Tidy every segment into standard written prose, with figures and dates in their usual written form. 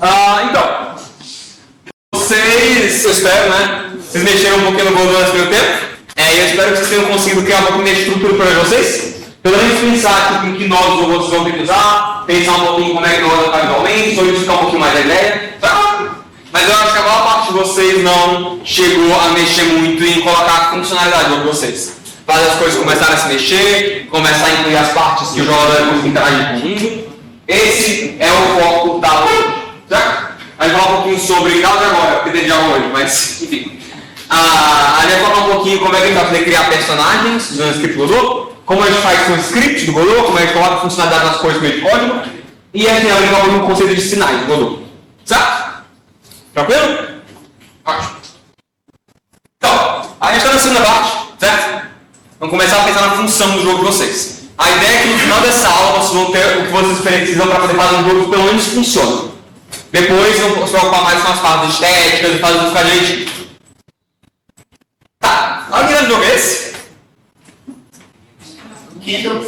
Então, vocês, eu espero, né? Vocês mexeram um pouquinho no Godot nesse primeiro tempo. E eu espero que vocês tenham conseguido criar uma pouquinho de estrutura para vocês. Pelo menos pensar aqui em que nós os robôs vão ter que usar, pensar um pouquinho como é que nós vamos ficar visualmente, solidificar um pouquinho mais a ideia. Mas eu acho que a maior parte de vocês não chegou a mexer muito em colocar a funcionalidade de vocês. Fazer as coisas começarem a se mexer, começar a incluir as partes que o jogador consegue interagir com o mundo. Esse é o foco da aula hoje, certo? A gente vai falar um pouquinho sobre, não de agora, porque tem de aula hoje, mas enfim. A gente vai falar um pouquinho como é que a gente vai poder criar personagens usando o script Godot, como a gente faz com o script do Godot, como a gente coloca a funcionalidade nas coisas meio de código, e a gente vai falar um conceito de sinais do Godot, certo? Tranquilo? Ótimo. Então, a gente está na segunda parte, certo? Vamos começar a pensar na função do jogo de vocês. A ideia é que no final dessa aula vocês vão ter o que vocês precisam para poder fazer um jogo que pelo menos funcione. Depois vão se preocupar mais com as partes estéticas e fazer tudo com a gente. Tá, olha que grande jogo é esse? Candle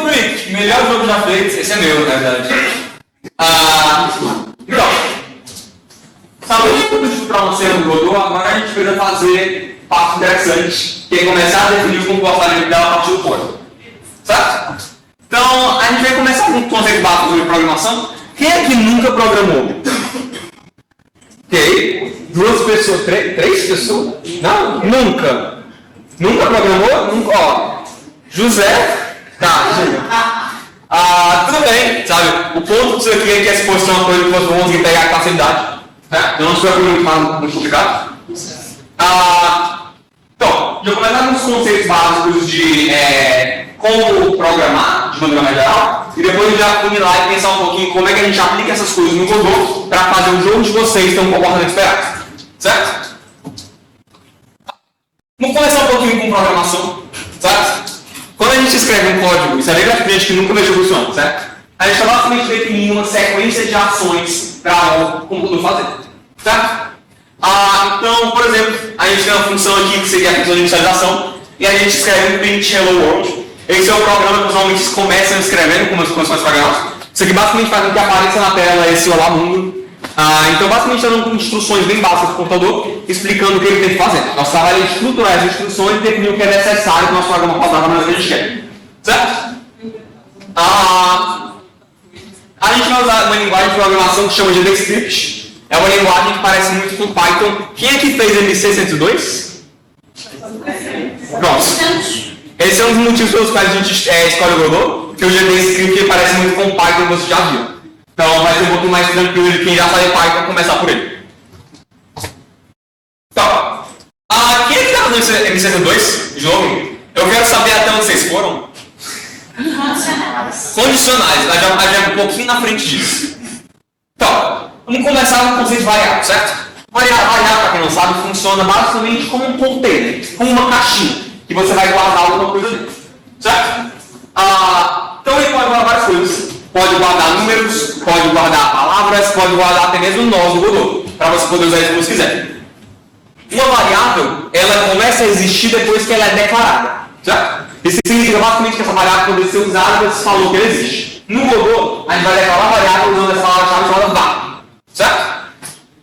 Freak, melhor jogo já feito. Esse é meu, na verdade. Então, sabendo tudo isso para você no Godot, agora a gente precisa fazer parte interessante, que é começar a definir o comportamento dela a partir do código. Certo? Então, a gente vai começar com um conceito básico sobre programação. Quem é que nunca programou? Ok? Duas pessoas, três pessoas? Não, nunca. Nunca programou? Nunca, ó. José? Tá. Tudo bem, sabe? O ponto disso aqui é que essa posição é uma coisa que vocês vão conseguir pegar com facilidade. Então não se preocupe muito complicado. Então, já começar com os conceitos básicos de como programar, de maneira mais geral, e depois já funilar e pensar um pouquinho como é que a gente aplica essas coisas no Godot para fazer o jogo de vocês ter um comportamento esperado. Certo? Vamos começar um pouquinho com programação, certo? Quando a gente escreve um código, isso é legal para gente que nunca mexeu com isso antes, certo? A gente está basicamente definindo uma sequência de ações para o computador fazer, certo? Então, por exemplo, a gente tem uma função aqui que seria a função de inicialização e a gente escreve um print hello world. Esse é o programa que normalmente começam escrevendo, como as funções programadas. Isso aqui basicamente faz com que apareça na tela esse olá mundo. Então, basicamente, está dando instruções bem básicas para o computador, explicando o que ele tem que fazer. Nosso trabalho é estruturar essas instruções e definir o que é necessário para o nosso programa rodar na maneira que a gente quer. Certo? A gente vai usar uma linguagem de programação que chama de DXScript. É uma linguagem que parece muito com Python. Quem é que fez MC102? Pronto. Esse é um dos motivos pelos quais a gente escolhe o Godot, porque o DXScript parece muito com Python, você já viu. Então vai ser um pouquinho mais tranquilo de quem já sabe Python começar por ele. Então, quem é que está fazendo MC102 de novo? Eu quero saber até onde vocês foram. Condicionais, ela já é um pouquinho na frente disso. Então, vamos começar com o conceito de variável, certo? Variável, para quem não sabe, funciona basicamente como um container, como uma caixinha, que você vai guardar alguma coisa dentro, certo? Então ele pode guardar várias coisas. Pode guardar números, pode guardar palavras, pode guardar até mesmo nós do Godot, para você poder usar isso como você quiser. Uma variável, ela começa a existir depois que ela é declarada, certo? Isso significa basicamente que essa variável pode ser usada você falou que ela existe. No Godot, a gente vai declarar a variável usando essa palavra-chave chamada var, certo?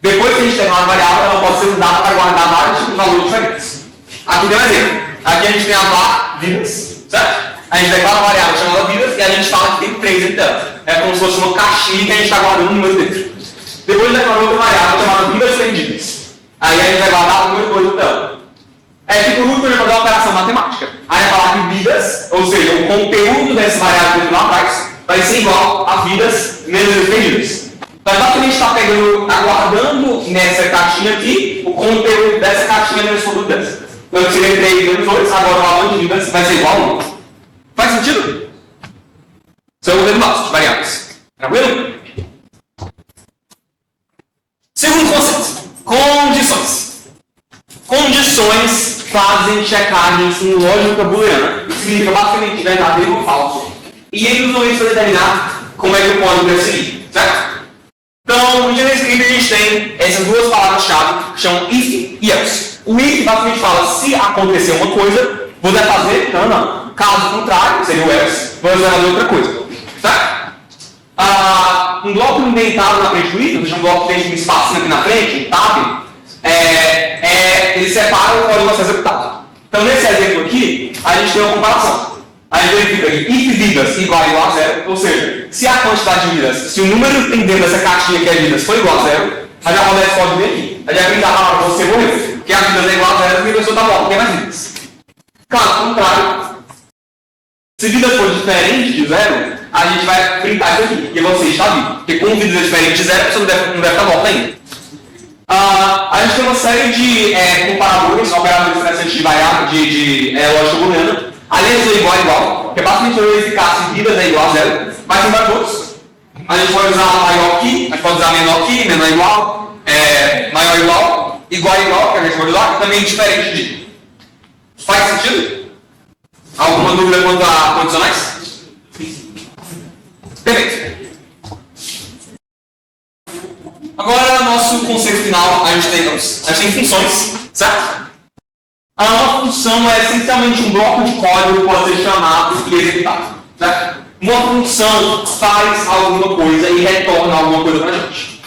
Depois que a gente declara a variável, ela pode ser usada para guardar vários tipos de valores diferentes. Aqui tem um exemplo. Aqui a gente tem a var vidas, certo? A gente declara uma variável chamada vidas e a gente fala que tem 3 dentro dela. É como se fosse uma caixinha que a gente está guardando um número dentro. Depois declara outra variável chamada vidas estendidas. Aí a gente vai guardar o número 2 dentro dela. Que por último a gente vai fazer uma operação matemática. Aí vai falar que vidas, ou seja, o conteúdo dessa variável dentro lá atrás, vai ser igual a vidas menos estendidas. Então basicamente está aguardando nessa caixinha aqui o conteúdo dessa caixinha menos o conteúdo dessa. Então eu tirei 3 menos 2, agora o valor de vidas vai ser igual a 1. Faz sentido? São os derivados de variáveis. Tranquilo? Segundo conceito. Condições. Condições fazem checagens em lógica booleana. Isso significa basicamente verdadeiro ou falso. E eles usam isso para determinar como é que o código deve seguir. Certo? Então, no JavaScript a gente tem essas duas palavras-chave que chamam if e else. O if basicamente fala se acontecer uma coisa, você vai fazer, não. Caso contrário, seria o else, vamos fazer outra coisa. Certo? Um bloco indentado na frente do item, ou seja, um bloco que tem um espacinho aqui na frente, um tab, ele separa o código a ser executado. Então, nesse exemplo aqui, a gente tem uma comparação. A gente verifica aqui, if vidas igual a zero, ou seja, se a quantidade de vidas, se o número que tem dentro dessa caixinha que é vidas for igual a zero, a gente vai rodar esse código aqui. A gente vai brincar na hora que você morreu, porque a vidas é igual a zero e a pessoa está morta, tem mais vidas. Caso contrário, se vidas for diferente de zero, a gente vai printar isso aqui, porque você está vivo. Porque com vidas diferentes de zero, você não deve estar morto ainda. A gente tem uma série de comparadores, operadores interessantes de variável, de lógica booleana. Aliás, é igual a igual, porque basicamente eu verificar se vidas é igual a zero, mas tem para todos. A gente pode usar maior que, a gente pode usar menor que, menor igual, maior igual, igual a igual, que a gente pode usar, e também diferente de. Faz sentido? Alguma dúvida quanto a condicionais? Perfeito. Agora, nosso conceito final, a gente tem funções, certo? Uma função é essencialmente um bloco de código que pode ser chamado e executado, certo? Uma função faz alguma coisa e retorna alguma coisa para a gente.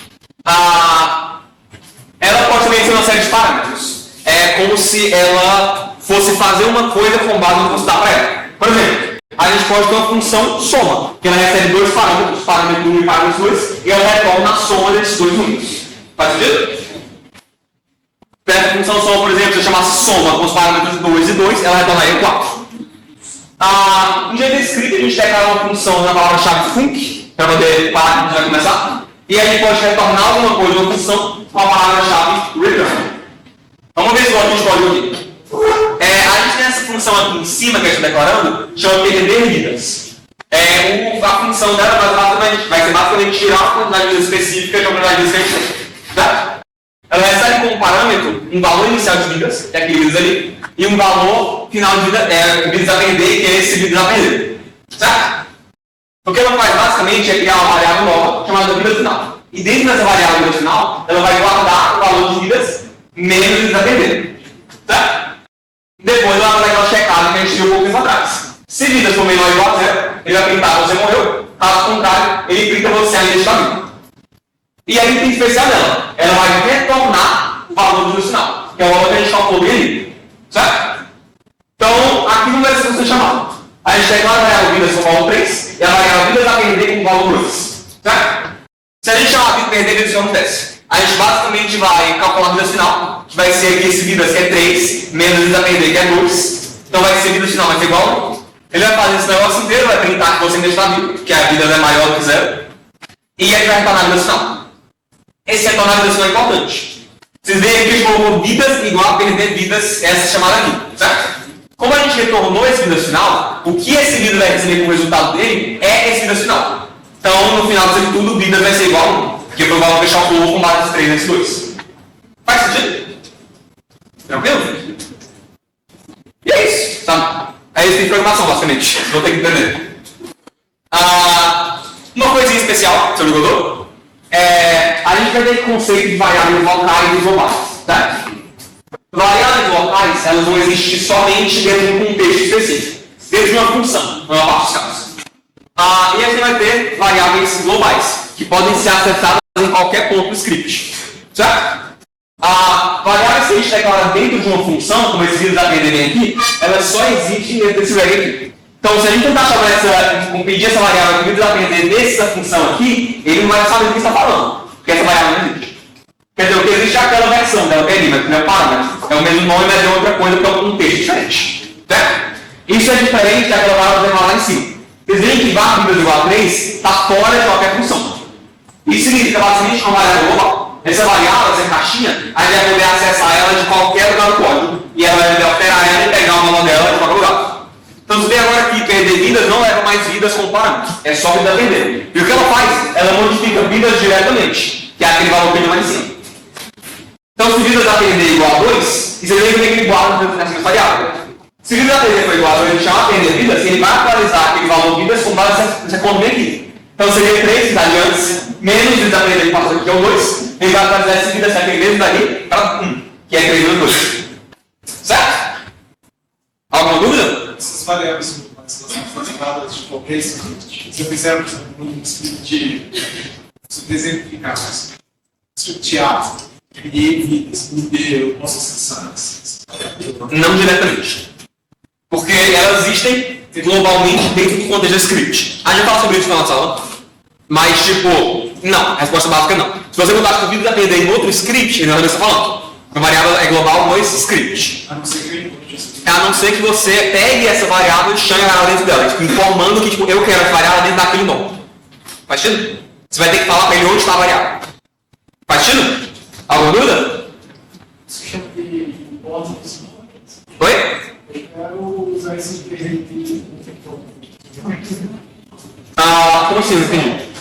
Ela pode também ser uma série de parâmetros. É como se ela fosse fazer uma coisa com base no que você dá para ela. Por exemplo, a gente pode ter uma função soma, que ela recebe dois parâmetros, parâmetro 1 e parâmetro 2, e ela retorna a soma desses dois números. Faz sentido? A função soma, por exemplo, se eu chamasse soma com os parâmetros 2 e 2, ela retornaria 4. No jeito de script, a gente declara uma função na palavra-chave func, para poder parar que a gente vai começar, e a gente pode retornar alguma coisa, uma função, com a palavra-chave return. Vamos ver se a gente pode aqui. A gente tem essa função aqui em cima que a gente está declarando, chama perder vidas. A função dela vai ser basicamente tirar uma quantidade de vidas específica de uma quantidade de vidas que a gente tem. Tá? Ela recebe como parâmetro um valor inicial de vidas, que é aquele vidas ali, e um valor final de vidas a perder, que é esse vidas a perder. Certo? O que ela faz basicamente é criar uma variável nova chamada vida final. E dentro dessa variável vida final, ela vai guardar o valor de vidas menos vidas a perder. Certo? Depois ela vai dar aquela checada que a gente viu um pouco tempo atrás. Se vidas for menor ou igual a zero, ele vai printar você morreu. Caso contrário, ele printa você ainda está vivo. E aí tem especial dela. Ela vai retornar o valor do final, que é o valor que a gente calculou ali. Certo? Então, aqui não vai ser você chamado. A gente declara a variável vidas com o valor 3 e a variável vidas a perder com o valor 2. Certo? Se a gente chamar a vida perder, o que acontece? A gente basicamente vai calcular a vida final, que vai ser aqui esse vidas que é 3, menos vidas a perder que é 2. Então vai ser vida final, vai ser igual a 1. Ele vai fazer esse negócio inteiro, vai printar que você ainda está vivo, que a vida é maior do que 0. E aí vai retornar a vida final. Esse retornar a vida final é importante. Vocês veem aqui que a gente colocou vidas igual a perder vidas, essa chamada aqui, certo? Como a gente retornou esse vidas final, o que esse vidas vai receber como resultado dele é esse vidas final. Então, no final disso tudo, vidas vai ser igual a 1, porque foi o valor que deixar o povo com base nos 3 nesses 2. Faz sentido? Tranquilo? E é isso, sabe? É isso de programação, basicamente. Vou ter que entender. Uma coisinha especial sobre o Godot. A gente vai ter conceito de variáveis locais e globais, certo? Variáveis locais, elas vão existir somente dentro de um contexto específico, dentro de uma função, na maior parte dos casos. E a gente vai ter variáveis globais, que podem ser acessadas em qualquer ponto do script, certo? Variáveis que a gente declara dentro de uma função, como esses vídeos da PDB aqui, elas só existem dentro desse reg aqui. Então, se a gente tentar pedir essa variável que vídeos aprender dessa função aqui, ele não vai saber do que está falando, porque essa variável não existe. Quer dizer, o que existe é aquela versão dela, que é ali, mas não é parâmetro. É o mesmo nome, mas é outra coisa, porque é um contexto diferente. Certo? Isso é diferente daquela variável que lá em cima. Vocês veem que var vidas igual a 3 está fora de qualquer função. Isso significa basicamente uma variável global. Essa variável, essa caixinha, a gente vai poder acessar ela de qualquer lugar do código. E ela vai poder alterar ela e pegar o valor dela de qualquer lugar. Então, você vê agora que perder vidas não leva mais vidas como parâmetro. É só vida perder. E o que ela faz? Ela modifica vidas diretamente, que é aquele valor que tem lá em cima. Então, se vidas a perder igual a 2, e você vê que ele guarda nessa variável. Se vidas a perder for igual a 2, a gente chama perder vidas, ele vai atualizar aquele valor vidas com base nessa conta aqui. Então, seria 3 que está ali antes, menos vidas a perder que passou aqui, que é o 2. Ele vai atualizar esse vidas que é aquele mesmo dali para 1, que é 3 vezes 2. Certo? Alguma dúvida? Essas variáveis são fazer nada de qualquer script. Se eu fizer, por exemplo, um script de exemplificar, script A, criei vidas, B, eu posso acessar. Não diretamente. Porque elas existem globalmente dentro do contexto do script. A gente fala sobre isso na nossa aula, mas tipo, não, a resposta básica não. Se você mudar que o vídeo depender em outro script, ele não está falando. A variável é global no script. A não ser que você pegue essa variável e chame a variável dentro dela, tipo, informando que tipo, eu quero essa variável dentro daquele nome. Faz sentido? Você vai ter que falar para ele onde está a variável. Faz sentido? Alguma dúvida? Isso chama de hipótese. Oi? Eu quero usar esse termo. Como assim? Não entendi.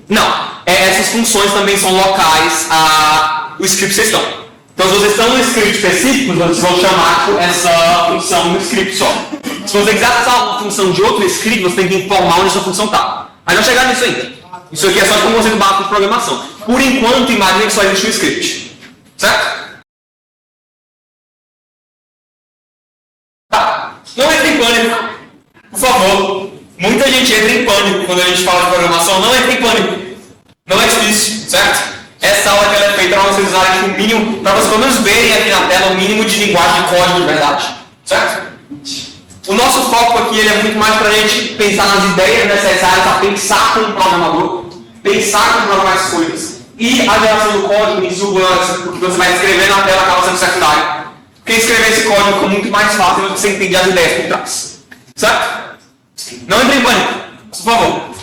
Não. Essas funções também são locais ao script que vocês estão. Então, se vocês estão no script específico, vocês vão chamar essa função no script só. Se você quiser acessar uma função de outro script, você tem que informar onde essa função está. Mas não chegar nisso ainda. Isso aqui é só de um conceito básico de programação. Por enquanto, imagine que só existe um script. Certo? Tá. Não entre em pânico. Por favor. Muita gente entra em pânico quando a gente fala de programação. Não entre em pânico. Não é difícil, certo? Essa aula que ela é feita para vocês usarem o mínimo, para vocês pelo menos verem aqui na tela o mínimo de linguagem de código de verdade. Certo? O nosso foco aqui ele é muito mais para a gente pensar nas ideias necessárias a pensar como programador, pensar como programar as coisas. E a geração do código, em segurança, o que você vai escrever na tela acaba sendo secundário. Porque escrever esse código fica muito mais fácil quando você entender as ideias por trás. Certo? Não entre em pânico, por favor.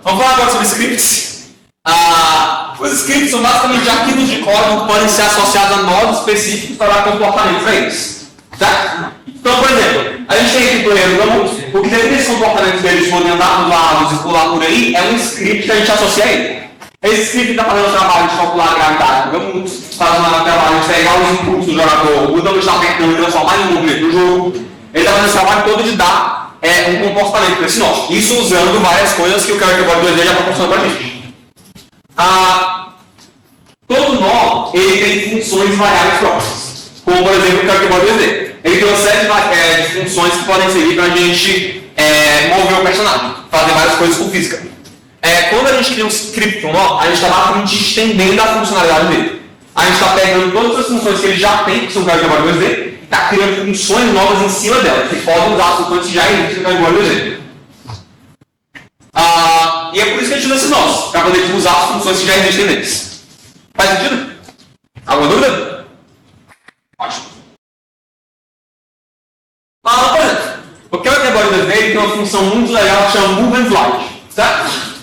Vamos falar agora sobre scripts. Os scripts são basicamente arquivos de código que podem ser associados a nodos específicos para dar comportamentos para eles. Certo? Então, por exemplo, a gente tem aqui por exemplo, o que define esse comportamento deles de poder andar dos lados e pular por aí é um script que a gente associa a ele. Esse script está fazendo o trabalho de calcular a gravidade do jogo, fazendo o trabalho de pegar os inputs do jogador, o botão que está apertando e transformar em movimento do jogo. Ele está fazendo esse trabalho todo de dar um comportamento para esse nó. Isso usando várias coisas que o Character 2D já proporciona para a gente. Todo nó ele tem funções variáveis próprias. Como, por exemplo, o Character 2D. Ele tem uma série de funções que podem servir para a gente mover o personagem, fazer várias coisas com física. Quando a gente cria um script para um nó, a gente está basicamente estendendo a funcionalidade dele. A gente está pegando todas as funções que ele já tem, que são o Character 2D, e está criando funções novas em cima delas, que podem usar as funções que já existem no Character 2D. E é por isso que a gente usa esses nós, para poder usar as funções que já existem neles. Faz sentido? Alguma dúvida? Ótimo. Por exemplo, o Character 2D tem uma função muito legal que chama Move and Slide. Certo?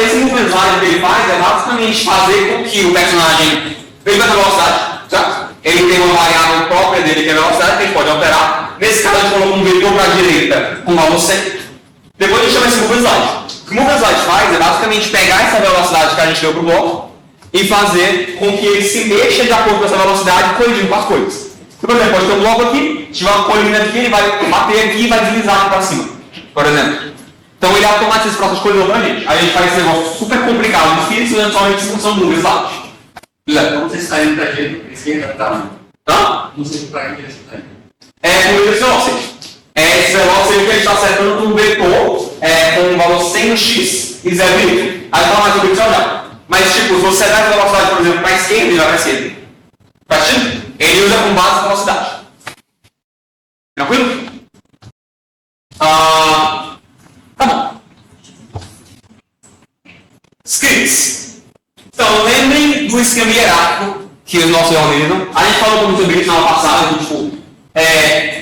Esse Move and Slide que ele faz é basicamente fazer com que o personagem veja a velocidade. Certo? Ele tem uma variável própria dele que é a velocidade, que a gente pode alterar. Nesse caso, a gente colocou um vetor para a direita com valor 100. Depois a gente chama esse Move and Slide. O que o Move and Slide faz é basicamente pegar essa velocidade que a gente deu para o bloco e fazer com que ele se mexa de acordo com essa velocidade, corrigindo com as coisas. Por exemplo, pode ter um bloco aqui, tiver uma colina aqui, ele vai bater aqui e vai deslizar aqui para cima, por exemplo. Então ele automatiza esse processo de coisa para a gente. Aí a gente faz esse negócio super complicado, difícil, usando somente essa função Move and Slide. Não sei se está indo para a direita, esquerda, tá? Não sei se para a direita está indo. Com esse velocity. Esse velocity que a gente está acertando com um vetor com um valor 100 no x e 0 no y. Aí fala mais sobre isso já. Mas, tipo, se você dá essa velocidade, por exemplo, para a esquerda, ele vai para a esquerda. Faz sentido? Ele usa com base a velocidade. Tranquilo? Tá bom. Scripts. Então, lembrem do esquema hierárquico que os nossos organizam. A gente falou muito sobre isso na aula passada, tipo,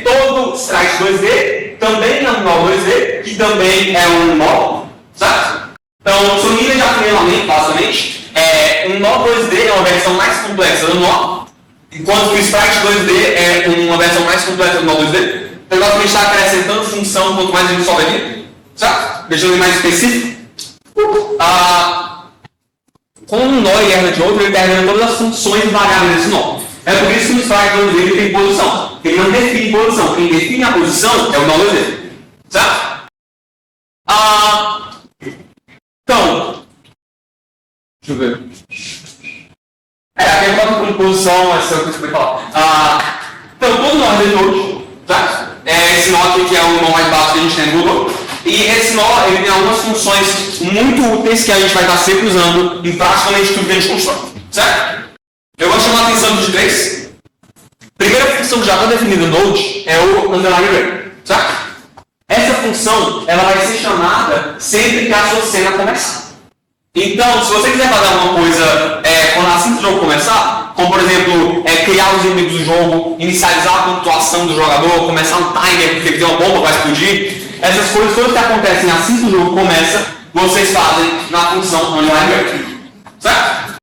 todo sprite 2D também é um nó 2D, que também é um nó, certo? Então, são níveis de afunilhamento, basicamente. Um nó 2D é uma versão mais complexa do nó, enquanto o sprite 2D é uma versão mais complexa do nó 2D. Então, basicamente, está acrescentando função quanto mais a gente sobe aqui, certo? Deixando ele mais específico. Com um nó e herda de outro, ele está herdando todas as funções variáveis desse nó. É por isso que o sprite 2D ele tem posição. Ele não define posição. Quem define a posição é o nó 2D. Certo? Então, deixa eu ver. Aqui eu boto troca de posição, essa coisa que eu vou falar. Então, todo nó é de Node, certo? Esse nó aqui que é o nó mais baixo que a gente tem no Google. E esse nó, ele tem algumas funções muito úteis que a gente vai estar sempre usando em praticamente tudo que a gente constrói, certo? Eu vou chamar a atenção de três. Primeira função que já está definida no Node é o underline array, certo? Essa função, ela vai ser chamada sempre que a sua cena começar. Então, se você quiser fazer alguma coisa quando assim que o jogo começar, como por exemplo, criar os inimigos do jogo, inicializar a pontuação do jogador, começar um timer porque tem uma bomba que vai explodir, essas coisas todas que acontecem assim que o jogo começa, vocês fazem na função underline array, certo?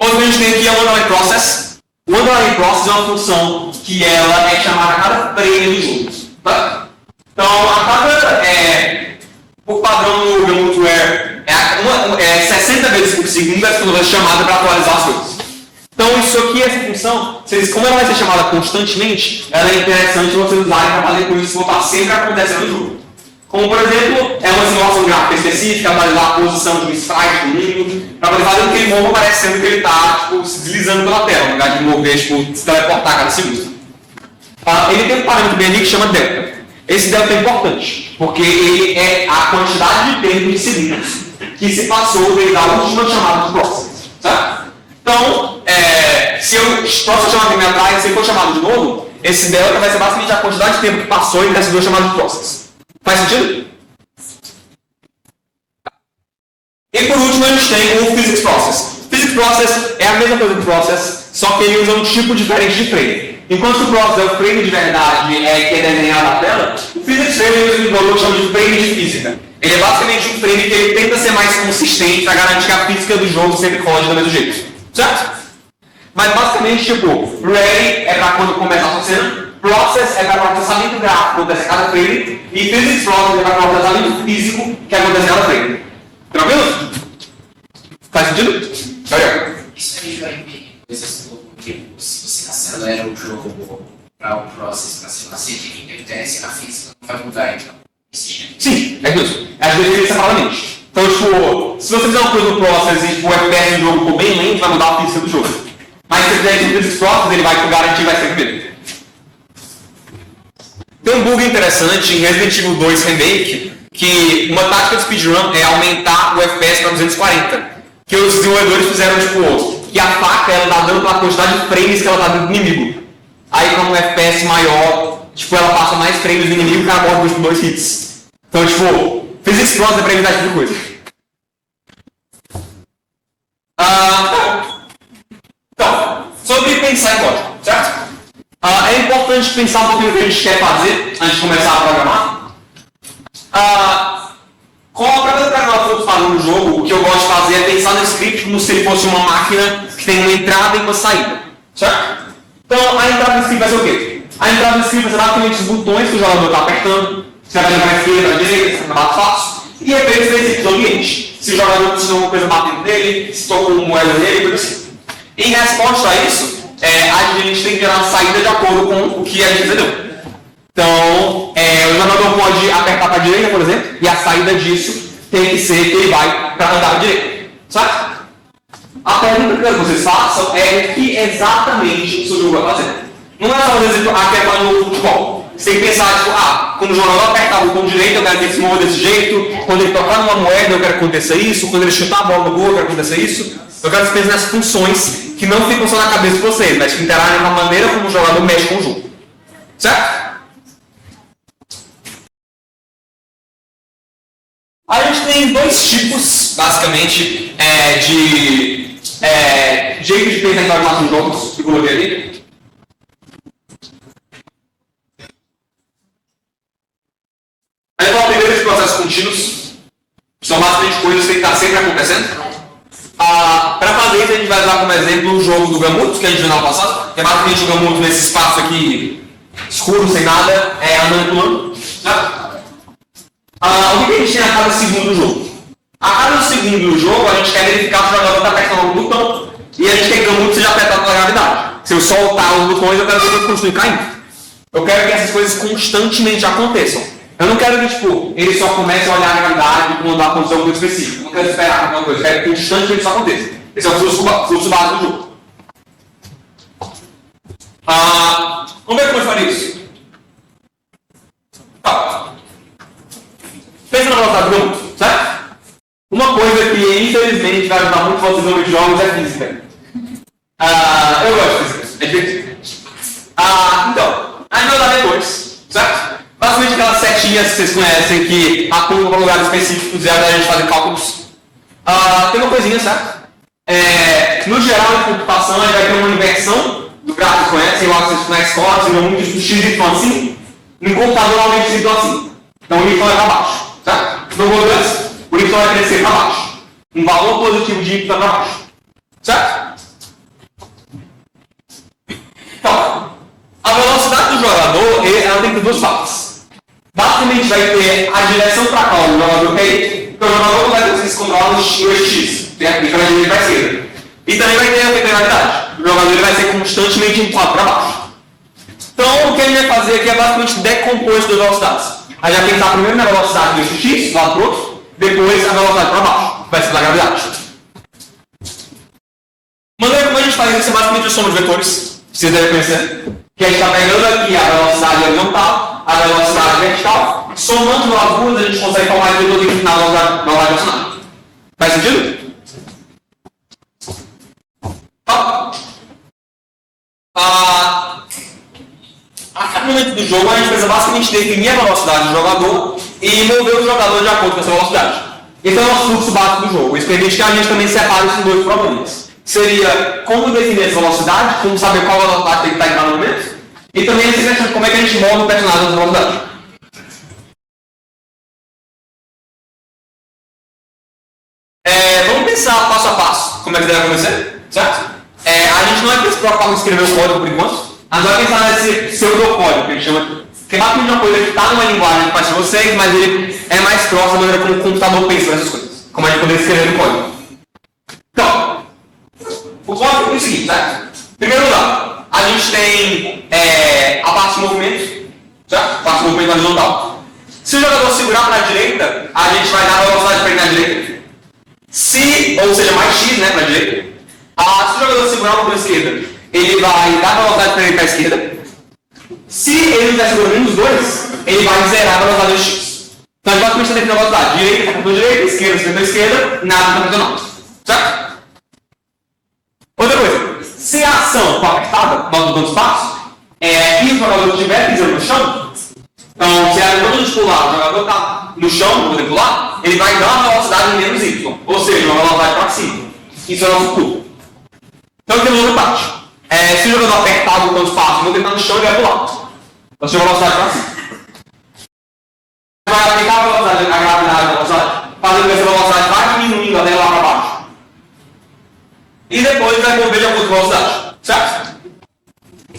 Outra que a gente tem aqui é o underline process. O underline process é uma função que ela é chamada a cada frame do jogo, tá? Então, a cada, por padrão no Gamutware, 60 vezes por segundo essa função vai ser chamada para atualizar as coisas. Então, isso aqui, essa função, como ela vai ser chamada constantemente, ela é interessante vocês usarem para fazer coisas que vão estar sempre acontecendo no jogo. Como, por exemplo, uma simulação gráfica específica, analisar a posição de um sprite do inimigo, para poder fazer com que ele morra parecendo que ele está se deslizando pela tela, no lugar de mover, se teleportar a cada segundo. Ele tem um parâmetro bem ali que chama delta. Esse delta é importante, porque ele é a quantidade de tempo de segundos que se passou desde a última chamada de process, certo? Então, se eu posso chamar de atrás, se ele for chamado de novo, esse delta vai ser basicamente a quantidade de tempo que passou entre essas duas chamadas de process. Faz sentido? E por último a gente tem o Physics Process. Physics Process é a mesma coisa que o Process, só que ele usa um tipo diferente de frame. Enquanto o Process é o frame de verdade que é desenhado na tela, o Physics Frame usa um valor que chama de frame de física. Ele é basicamente um frame que ele tenta ser mais consistente para garantir que a física do jogo sempre rode do mesmo jeito. Certo? Mas basicamente, tipo, Ready é para quando começa a sua cena, Process é para processamento gráfico que acontece a cada frame, e Physics Process é para processamento físico que acontece a cada frame. Tranquilo? Faz sentido? Olha. Isso aí vai impedir coisas como que se você acelera o jogo para o process para ser paciente, o que acontece na física não vai mudar, então. Sim, é isso. Às vezes ele separadamente. Então, tipo, se você fizer uma coisa no process e tipo, o FPS do jogo for bem lento, vai mudar a física do jogo. Mas se você fizer isso no Physics Process, ele vai garantir que vai ser primeiro. Tem um bug interessante em Resident Evil 2 Remake, que uma tática de speedrun é aumentar o FPS para 240. Que os desenvolvedores fizeram, tipo, que a faca ela dá dano pela quantidade de frames que ela dá do inimigo. Aí, como um FPS maior, tipo, ela passa mais frames do inimigo que ela morre com 2 hits. Então, tipo, Physics Process é para evitar esse tipo de coisa. Então, sobre pensar em código, certo? É importante pensar um pouquinho o que a gente quer fazer antes de começar a programar. Para cada programador que faz no jogo, o que eu gosto de fazer é pensar no script como se ele fosse uma máquina que tem uma entrada e uma saída, certo? Então, a entrada do script vai ser o quê? A entrada do script vai ser basicamente os botões que o jogador está apertando, se vai para a esquerda, para a direita, se vai para fácil, e efeitos específicos do ambiente. Se o jogador precisa de alguma coisa batendo nele, se tocou uma moeda nele, coisa assim. Em resposta a isso, a gente tem que gerar uma saída de acordo com o que a gente entendeu. Então, o jogador pode apertar para a direita, por exemplo, e a saída disso tem que ser que ele vai para andar para a direita. Certo? A pergunta que eu quero que vocês façam é o que exatamente o seu jogo vai fazer. Não é só, por exemplo, aqui é para o futebol. Você tem que pensar, tipo, quando o jogador apertar o botão direito, eu quero que ele se mova desse jeito. Quando ele tocar numa moeda, eu quero que aconteça isso. Quando ele chutar a bola no gol, eu quero que aconteça isso. Eu quero que vocês pensem nas funções que não ficam só na cabeça de vocês, mas que interagem com a maneira como o jogador mexe com o jogo. Certo? A gente tem dois tipos, basicamente, de jeito de pensar em programação de jogos que eu coloquei ali. A gente fala primeiro de processos contínuos, são basicamente coisas que têm que estar sempre acontecendo. Para fazer isso, a gente vai usar como exemplo o jogo do Gamut, que a gente viu no ano passado, que é basicamente o Gamut nesse espaço aqui escuro, sem nada, andando pulando. O que a gente tem a cada segundo do jogo? A cada segundo do jogo, a gente quer verificar se o jogador está apertando algum botão e a gente quer que o Gamut seja apertado pela gravidade. Se eu soltar os botões, eu quero que ele continue caindo. Eu quero que essas coisas constantemente aconteçam. Eu não quero que, tipo, ele só comece a olhar a gravidade quando dá uma condição muito específica. Eu não quero esperar alguma coisa. Eu quero que constantemente isso aconteça. Esse é o fluxo básico do jogo. Vamos ver como eu faria isso. Tá. Pensa na velocidade do jogo, certo? Uma coisa que, infelizmente, vai ajudar muito vocês nos jogos é física. Eu gosto de física. É divertido. Então, a gente vai usar depois, certo? Basicamente aquelas setinhas que vocês conhecem que apontam para lugares específicos e a gente fazer cálculos. Tem uma coisinha, certo? No geral, em computação, a gente vai ter uma inversão do gráfico que conhecem, lá vocês na escola, vocês viram muito x y assim. No computador, normalmente y assim. Então o y é para baixo, certo? No Rodans, o y vai crescer para baixo. Um valor positivo de y para baixo, certo? Então, a velocidade do jogador, ela tem que ter duas partes. Basicamente vai ter a direção para cá, o jogador quer ir, porque o jogador vai ter que se controlar no X, certo? E para a direita e para a esquerda. E também vai ter a peculiaridade. O jogador vai ser constantemente empurrado para baixo. Então, o que a gente vai fazer aqui é basicamente decompor as duas velocidades. A gente vai pensar primeiro na velocidade do X, do lado para o outro, depois a velocidade para baixo, vai ser da gravidade. Maneira como a gente faz isso é basicamente a soma de vetores, vocês devem conhecer. Que a gente está pegando aqui a velocidade horizontal, a velocidade vertical, somando as duas a gente consegue formar o vetor no final da velocidade racional. Faz sentido? A cada momento do jogo a gente precisa basicamente definir a velocidade do jogador e mover o jogador de acordo com essa velocidade. Esse é o nosso fluxo básico do jogo. Isso permite que a gente também separe esses dois problemas. Seria como definir essa velocidade, como saber qual velocidade tem que estar em cada momento, e também essa questão de como é que a gente move o personagem nessa velocidade. Vamos pensar passo a passo como é que deve acontecer, certo? A gente não vai se preocupar com escrever o código por enquanto, a gente vai pensar nesse pseudocódigo, que a gente chama, que é basicamente uma coisa que está numa linguagem que faz de vocês, mas ele é mais próximo da maneira como o computador pensa nessas coisas, como a gente poderia escrever no código. Então, o código é o seguinte, certo? Em primeiro lugar, a gente tem a parte de movimento, certo? A parte de movimento horizontal. Se o jogador segurar para a direita, a gente vai dar a velocidade para ele na direita. Ou seja, mais x, né, para a direita. Se o jogador segurar para a esquerda, ele vai dar a velocidade para ele para a esquerda. Se ele não estiver segurando nenhum dos dois, ele vai zerar a velocidade do x. Então a gente basicamente está definindo a velocidade. Direita está para a direita, esquerda está para a esquerda, nada está para a certo? Outra coisa, se a ação for apertada, nós mudamos espaço, e o jogador estiver pisando no chão, então se a quando pular, o jogador está no chão, por pular, ele vai dar uma velocidade em menos y, ou seja, uma velocidade para cima. Isso é o nosso pulo. Então temos outra parte. Se o jogador apertar o botão de espaço e não tentar no chão, ele vai pular. Então chama a velocidade para cima. Vai aplicar a gravidade da velocidade, fazendo que essa velocidade vai diminuindo até lá para baixo. E depois vai mover de acordo com a velocidade, certo?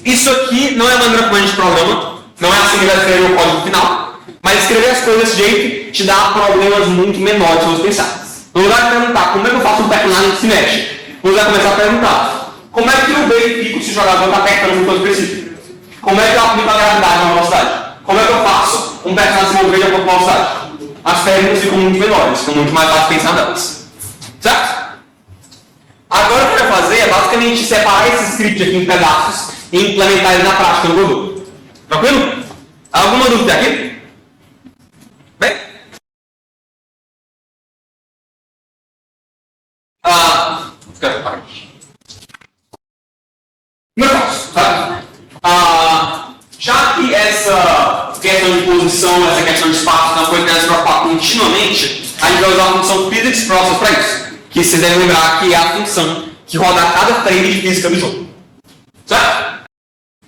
Isso aqui não é a maneira como a gente programa, não é assim que vai escrever o código final, mas escrever as coisas desse jeito te dá problemas muito menores se você pensar. No lugar de perguntar como é que eu faço um personagem que se mexe, você vai começar a perguntar como é que eu verifico se o jogador está apertando um botão específico? Como é que eu aplico a gravidade na velocidade? Como é que eu faço um personagem se mover de acordo com a velocidade? As perguntas ficam muito menores, ficam muito mais fácil de pensar nelas, certo? Agora o que eu quero fazer é basicamente separar esse script aqui em pedaços e implementar ele na prática no Godot. Tranquilo? Alguma dúvida aqui? Bem? Meu caso, tá? Já que essa questão de posição, essa questão de espaço não foi se preocupar continuamente, a gente vai usar a função PhysicsProcess para isso. Que vocês devem lembrar que é a função que roda cada frame de física do jogo. Certo?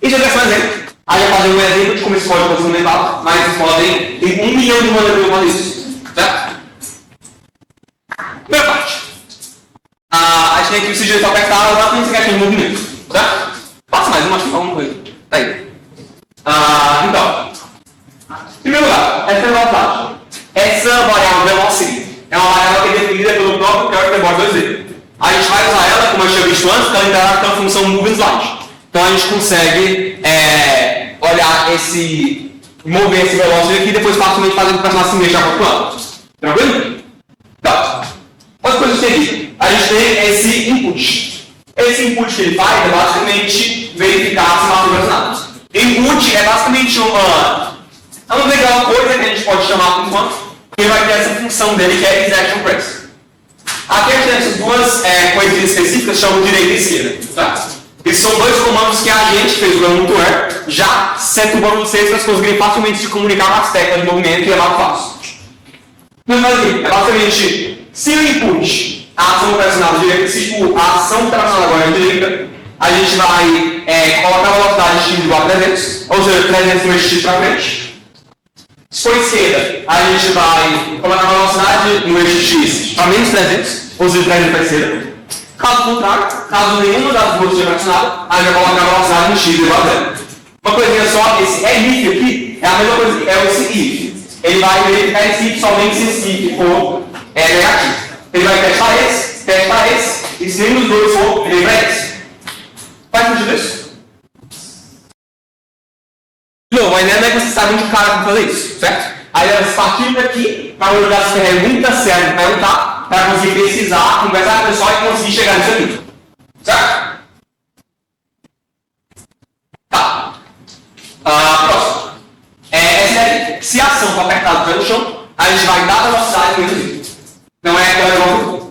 E já tem um exemplo. A gente vai fazer um exemplo de como esse código pode ser implementado, mas vocês podem, tem 1 milhão de maneiras de fazer isso. Certo? Primeira parte. A gente tem aqui o sigilo está apertado, lá tem essa questão de movimento. Certo? Passa mais uma, acho que alguma coisa. Tá aí. Então, em primeiro lugar, essa é a velocidade. Essa variável velocity é uma variável que é definida pelo próprio character board 2D. A gente vai usar ela, como eu tinha visto antes, para interagir com a função moving slide. Então a gente consegue olhar esse mover esse velocity aqui e depois facilmente fazer o personagem se mexer para o plano. Tranquilo? Tá. Outra coisa que tem aqui, a gente tem esse input. Esse input que ele faz é basicamente verificar se está relacionado. Input é basicamente uma legal coisa que a gente pode chamar por enquanto, que vai ter essa função dele que é isActionPress. Aqui a gente tem essas duas coisinhas específicas, chamam de direita e esquerda. Tá? Esses são dois comandos que a gente fez o Run2Where, já setupando vocês para conseguirem facilmente se comunicar com as teclas de movimento e é mais fácil. Mas aqui, é basicamente, se o input, a ação operacional direita, se a ação operacional agora é direita, a gente vai colocar a velocidade x igual a 300, ou seja, 300 vezes x para frente. Se for esquerda, a gente vai colocar a velocidade no eixo x para menos 300, ou seja, 300 para esquerda. Caso contrário, caso nenhuma das duas seja fracionada, a gente vai colocar a velocidade no x igual a 0. Uma coisinha só, esse if aqui é a mesma coisa que é esse if. Ele vai verificar esse if somente se esse if for negativo. Ele vai testar esse, e se nenhum dos dois for, ele vai esse. Faz sentido isso? Não, a ideia não é que você sabe onde o cara vai fazer isso, certo? Aí elas partindo daqui para olhar as perguntas certas, perguntar, para conseguir pesquisar, conversar com o pessoal e conseguir chegar nisso aqui. Certo? Tá. Próximo. Essa daqui. Se a ação está apertada pelo chão, a gente vai dar a velocidade menos isso. Não é aquela igual.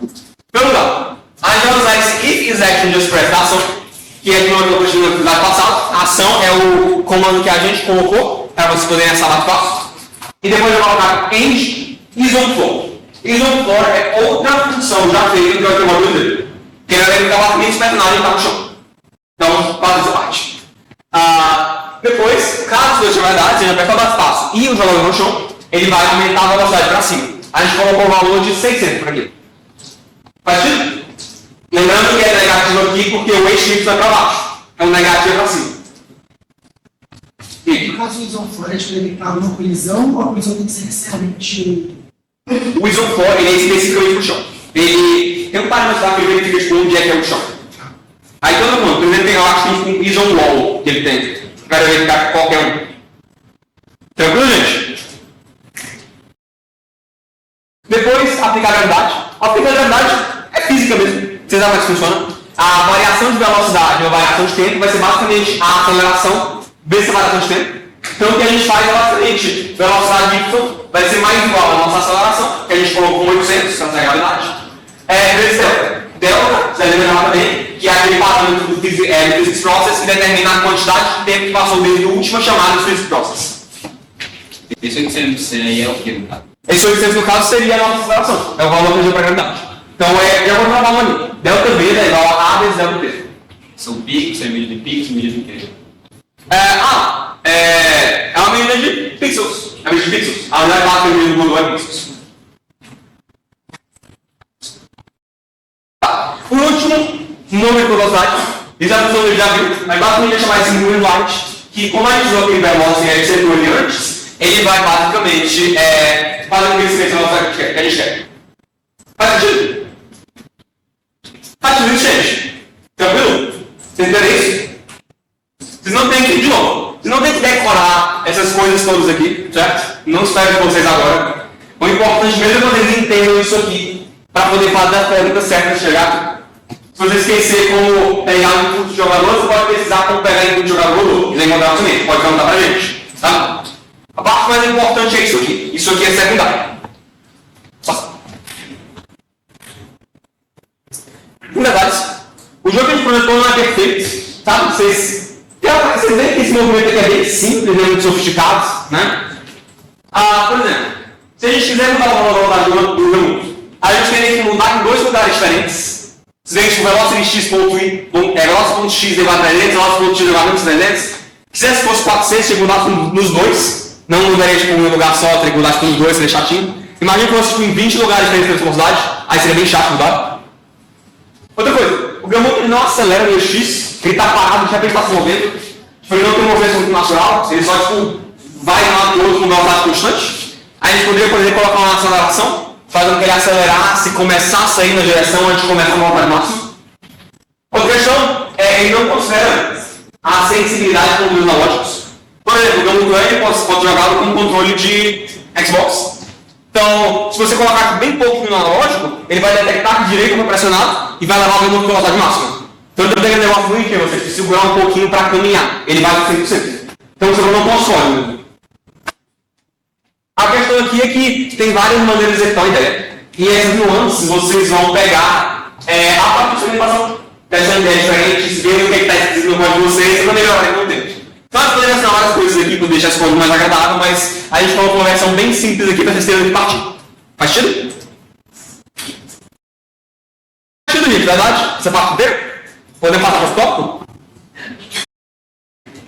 Pelo lado. A gente vai usar esse if isActionJustPress da ação, que é de uma coisa no episódio passado. A ação é o comando que a gente colocou para vocês poderem acessar mais fácil. E depois eu vou colocar end isOnFloor. IsOnFloor é outra função já feita do automóvel dele. Que é verificar basicamente o personagem está no chão. Então, faz essa parte. Depois, caso os dois tiverem verdade, seja apertar mais fácil e o jogador no chão, ele vai aumentar a velocidade para cima. A gente colocou o valor de 600 por aqui. Faz sentido? Lembrando que é negativo aqui porque o eixo Y vai para baixo. É um negativo para cima. No caso do isOnFloor, a gente vai evitar uma colisão ou a colisão tem que ser necessariamente... O isOnFloor ele é especificamente pro chão. Ele tem um parâmetro lá que ele verifica tipo, onde é que é o chão. Aí todo mundo, por exemplo, tem lá um isOnWall que ele tem. Para verificar qualquer um. Tranquilo, gente? Depois, aplicar a gravidade. Aplicar a gravidade é física mesmo. Vocês sabem como é que funciona? A variação de velocidade e a variação de tempo vai ser basicamente a aceleração vezes a variação de tempo. Então o que a gente faz é basicamente velocidade y vai ser mais igual à nossa aceleração, que a gente colocou 800, que é a gravidade, vezes delta. Delta, você deve lembrar também, que é aquele parâmetro do Physics Process que determina a quantidade de tempo que passou desde a última chamada do Physics Process. Esse 800 aí é o que, no caso? Esse 800 no caso seria a nossa aceleração, é o valor que eu dei para a gravidade. Então já vou trabalhar ali. Delta V é igual a A vezes delta T. São picos, é medida de picos, medida de quê? É uma medida de pixels. É uma medida de pixels. A unidade básica de medida do Google é pixels. Tá. Por último, número de velocidade. Isso é a função que já viu. Mas basicamente é chamar esse número light, que como a gente usou aquele velocity e a gente setou ele antes, ele vai basicamente fazer o que esse velocidade que a gente quer. Faz sentido? Faz sentido, gente? Tranquilo? Vocês entenderam isso? Vocês não têm que, de novo, vocês não têm que decorar essas coisas todas aqui, certo? Não espero de vocês agora. O importante mesmo é que vocês entendam isso aqui, para poder fazer as perguntas certas de chegar. Se você esquecer como pegar o input de jogador, você pode precisar como pegar o input de jogador, quiser encontrar também, pode perguntar pra gente, tá? A parte mais importante é isso aqui. Isso aqui é secundário. Em verdade, o jogo que a gente projetou não é perfeito, sabe? Vocês veem que esse movimento aqui é bem simples, é muito sofisticado, né? Por exemplo, se a gente quiser mudar o valor do mundo, a gente teria que mudar em dois lugares diferentes. Vocês veem que o velocity.x igual a 300, velocity.x igual a menos 300. Se quisesse fosse 400, tinha que mudar nos dois. Não mudaria tipo, em um lugar só, teria que mudar tipo, nos dois, seria chatinho. Imagina que fosse tipo, em 20 lugares diferentes de velocidade, aí seria bem chato mudar. Outra coisa, o Gamon ele não acelera no X, ele está parado, já que ele está se movendo. Tipo, ele não tem um movimento muito natural, ele só tipo, vai de um lado para o outro com velocidade constante. Aí a gente poderia, por exemplo, colocar uma aceleração, fazendo que ele acelerasse e começasse a ir na direção antes de começar a velocidade máxima. Outra questão é ele não considera a sensibilidade com os analógicos. Por exemplo, o não muito grande, pode jogá-lo com um controle de Xbox. Então, se você colocar bem pouco no analógico, ele vai detectar que direito foi pressionado e vai levar o velocidade de velocidade máxima. Então, ele tem um negócio ruim que você precisa segurar um pouquinho para caminhar. Ele vai 100%. Então, você não consome. A questão aqui é que tem várias maneiras de executar a ideia. E essas nuances vocês vão pegar a própria experimentação. Testando ideias diferentes, vendo o que está escrito no código de vocês, para melhorar com o tempo. Então, eu poderia ensinar várias coisas aqui para deixar esse código mais agradável, mas a gente colocou uma versão bem simples aqui para vocês terem de partir. Faz sentido? Faz sentido, gente, verdade? Essa parte inteira? Podemos passar para o tópico?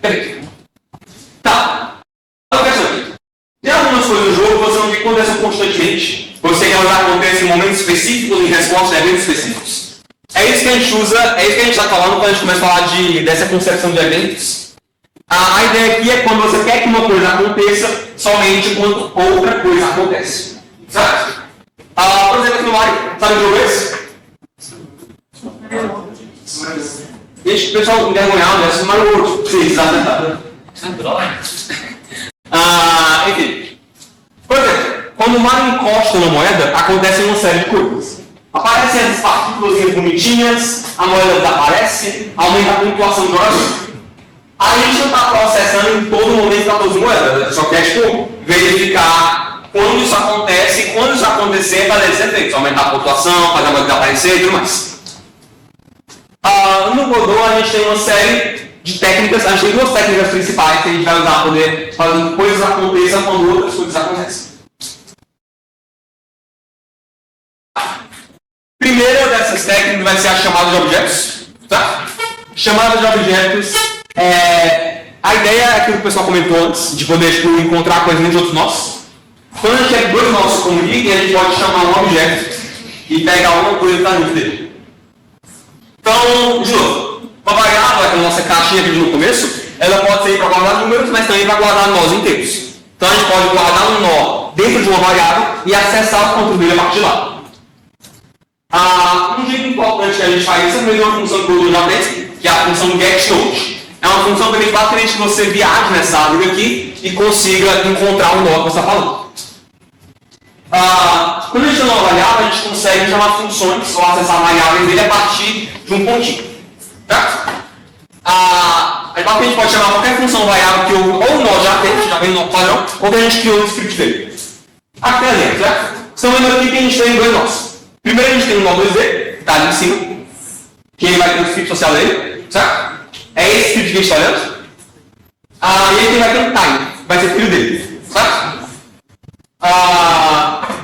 Perfeito. Tá. Olha a questão aqui. Tem algumas coisas no jogo que você não tem que acontecer constantemente. Você quer que elas aconteçam em momentos específicos, em resposta a eventos específicos. É isso que a gente usa, é isso que a gente está falando quando a gente começa a falar dessa concepção de eventos. A ideia aqui é quando você quer que uma coisa aconteça somente quando outra coisa acontece. Certo? Por exemplo, aqui no Mario, sabe o jogo esse? Gente, o pessoal envergonhado, né? Esse Mario World. Sim, exatamente. Enfim. Por exemplo, quando o Mario encosta na moeda, acontece uma série de coisas. Aparecem as partículas bonitinhas, a moeda desaparece, aumenta a pontuação do jogador. A gente não está processando em todo momento para todas as moedas, só quer verificar quando isso acontece e quando isso acontecer, fazer esse efeito, aumentar a pontuação, fazer a moeda desaparecer e tudo mais. No Godot a gente tem uma série de técnicas, a gente tem duas técnicas principais que a gente vai usar para poder fazer que coisas aconteçam quando outras coisas acontecem. Primeira dessas técnicas vai ser a chamada de objetos. Tá? Chamada de objetos a ideia é aquilo que o pessoal comentou antes, de poder encontrar coisas dentro de outros nós. Quando a gente quer que dois nós se comuniquem, a gente pode chamar um objeto e pegar alguma coisa que está dentro dele. Então, de novo, uma variável, aquela nossa caixinha aqui no começo, ela pode ser para guardar números, mas também para guardar nós inteiros. Então a gente pode guardar um nó dentro de uma variável e acessar o conteúdo dele a partir de lá. Um jeito importante que a gente faz isso é mesmo uma função que o Godot já tem, que é a função getNode. É uma função que permite basicamente que você viaje nessa árvore aqui e consiga encontrar o nó que você está falando. Quando a gente tem uma variável, a gente consegue chamar funções ou acessar variáveis dele a partir de um pontinho. Certo? A gente pode chamar qualquer função variável que ou o nó já tem, já vem no nó padrão, ou que a gente criou no script dele. Aqui tem exemplo, certo? Então lembra aqui que a gente tem dois nós. Primeiro a gente tem um nó 2D, que está ali em cima, que ele vai ter o script social dele, certo? É esse script que a gente está olhando. E ele vai ter um time, vai ser filho dele, certo?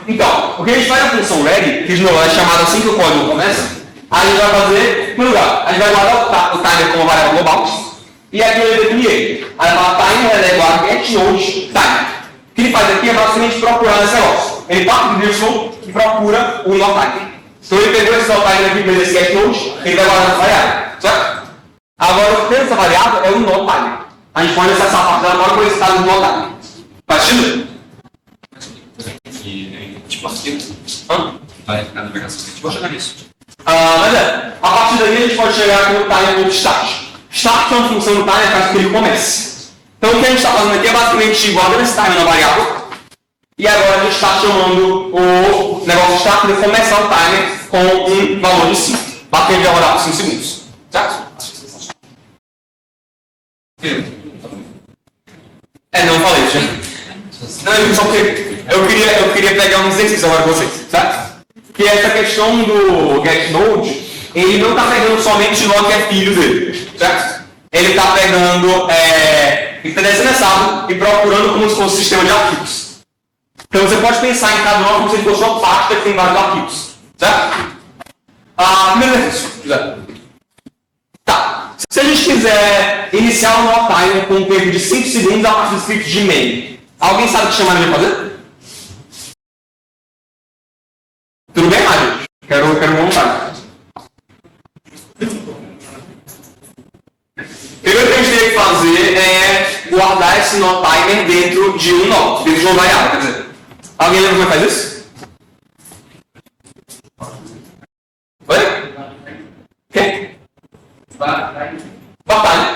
Então, o que a gente faz na função ready, que de novo é chamada assim que o código começa, a gente vai fazer, em primeiro lugar, a gente vai guardar o timer como variável global, e aqui ele define ele. Aí a timer é igual a getNode timer. O que ele faz aqui é basicamente procurar esse negócio. Ele parte do virtual e procura o nó timer. Então ele pegou esse nó timer aqui, fez esse getNode, ele vai guardar essa variável, certo? Agora, o que tem essa variável é o nó timer. A gente pode acessar a parte dela agora por esse caso do nó timer. Faz sentido? Tipo arquivo. Vai ficar na navegação. A gente pode chegar nisso. A partir daí a gente pode chegar aqui no timer.start. Start é uma função do timer que faz com que ele comece. Então o que a gente está fazendo aqui é basicamente guardando esse timer na variável. E agora a gente está chamando o negócio de start para começar o timer com um valor de 5. Basicamente vai rodar por 5 segundos. Certo? Não falei, gente. Não, só porque eu queria pegar um exercício agora com vocês, certo? Que essa questão do getNode, ele não está pegando somente o nó que é filho dele, certo? Ele está pegando, ele está descendo essa árvore e procurando como se fosse um sistema de arquivos. Então você pode pensar em cada nó como se fosse uma pasta que tem vários arquivos, certo? Primeiro exercício, tá. Se a gente quiser iniciar o nó timer com um tempo de 5 segundos a partir do script de main, alguém sabe o que chamaram de fazer? Tudo bem, Mário? Quero montar. Primeiro que a gente tem que fazer é guardar esse nó timer dentro de um nó, dentro de uma variável, quer dizer. Alguém lembra como é que faz isso? Oi? Quem? Vartime,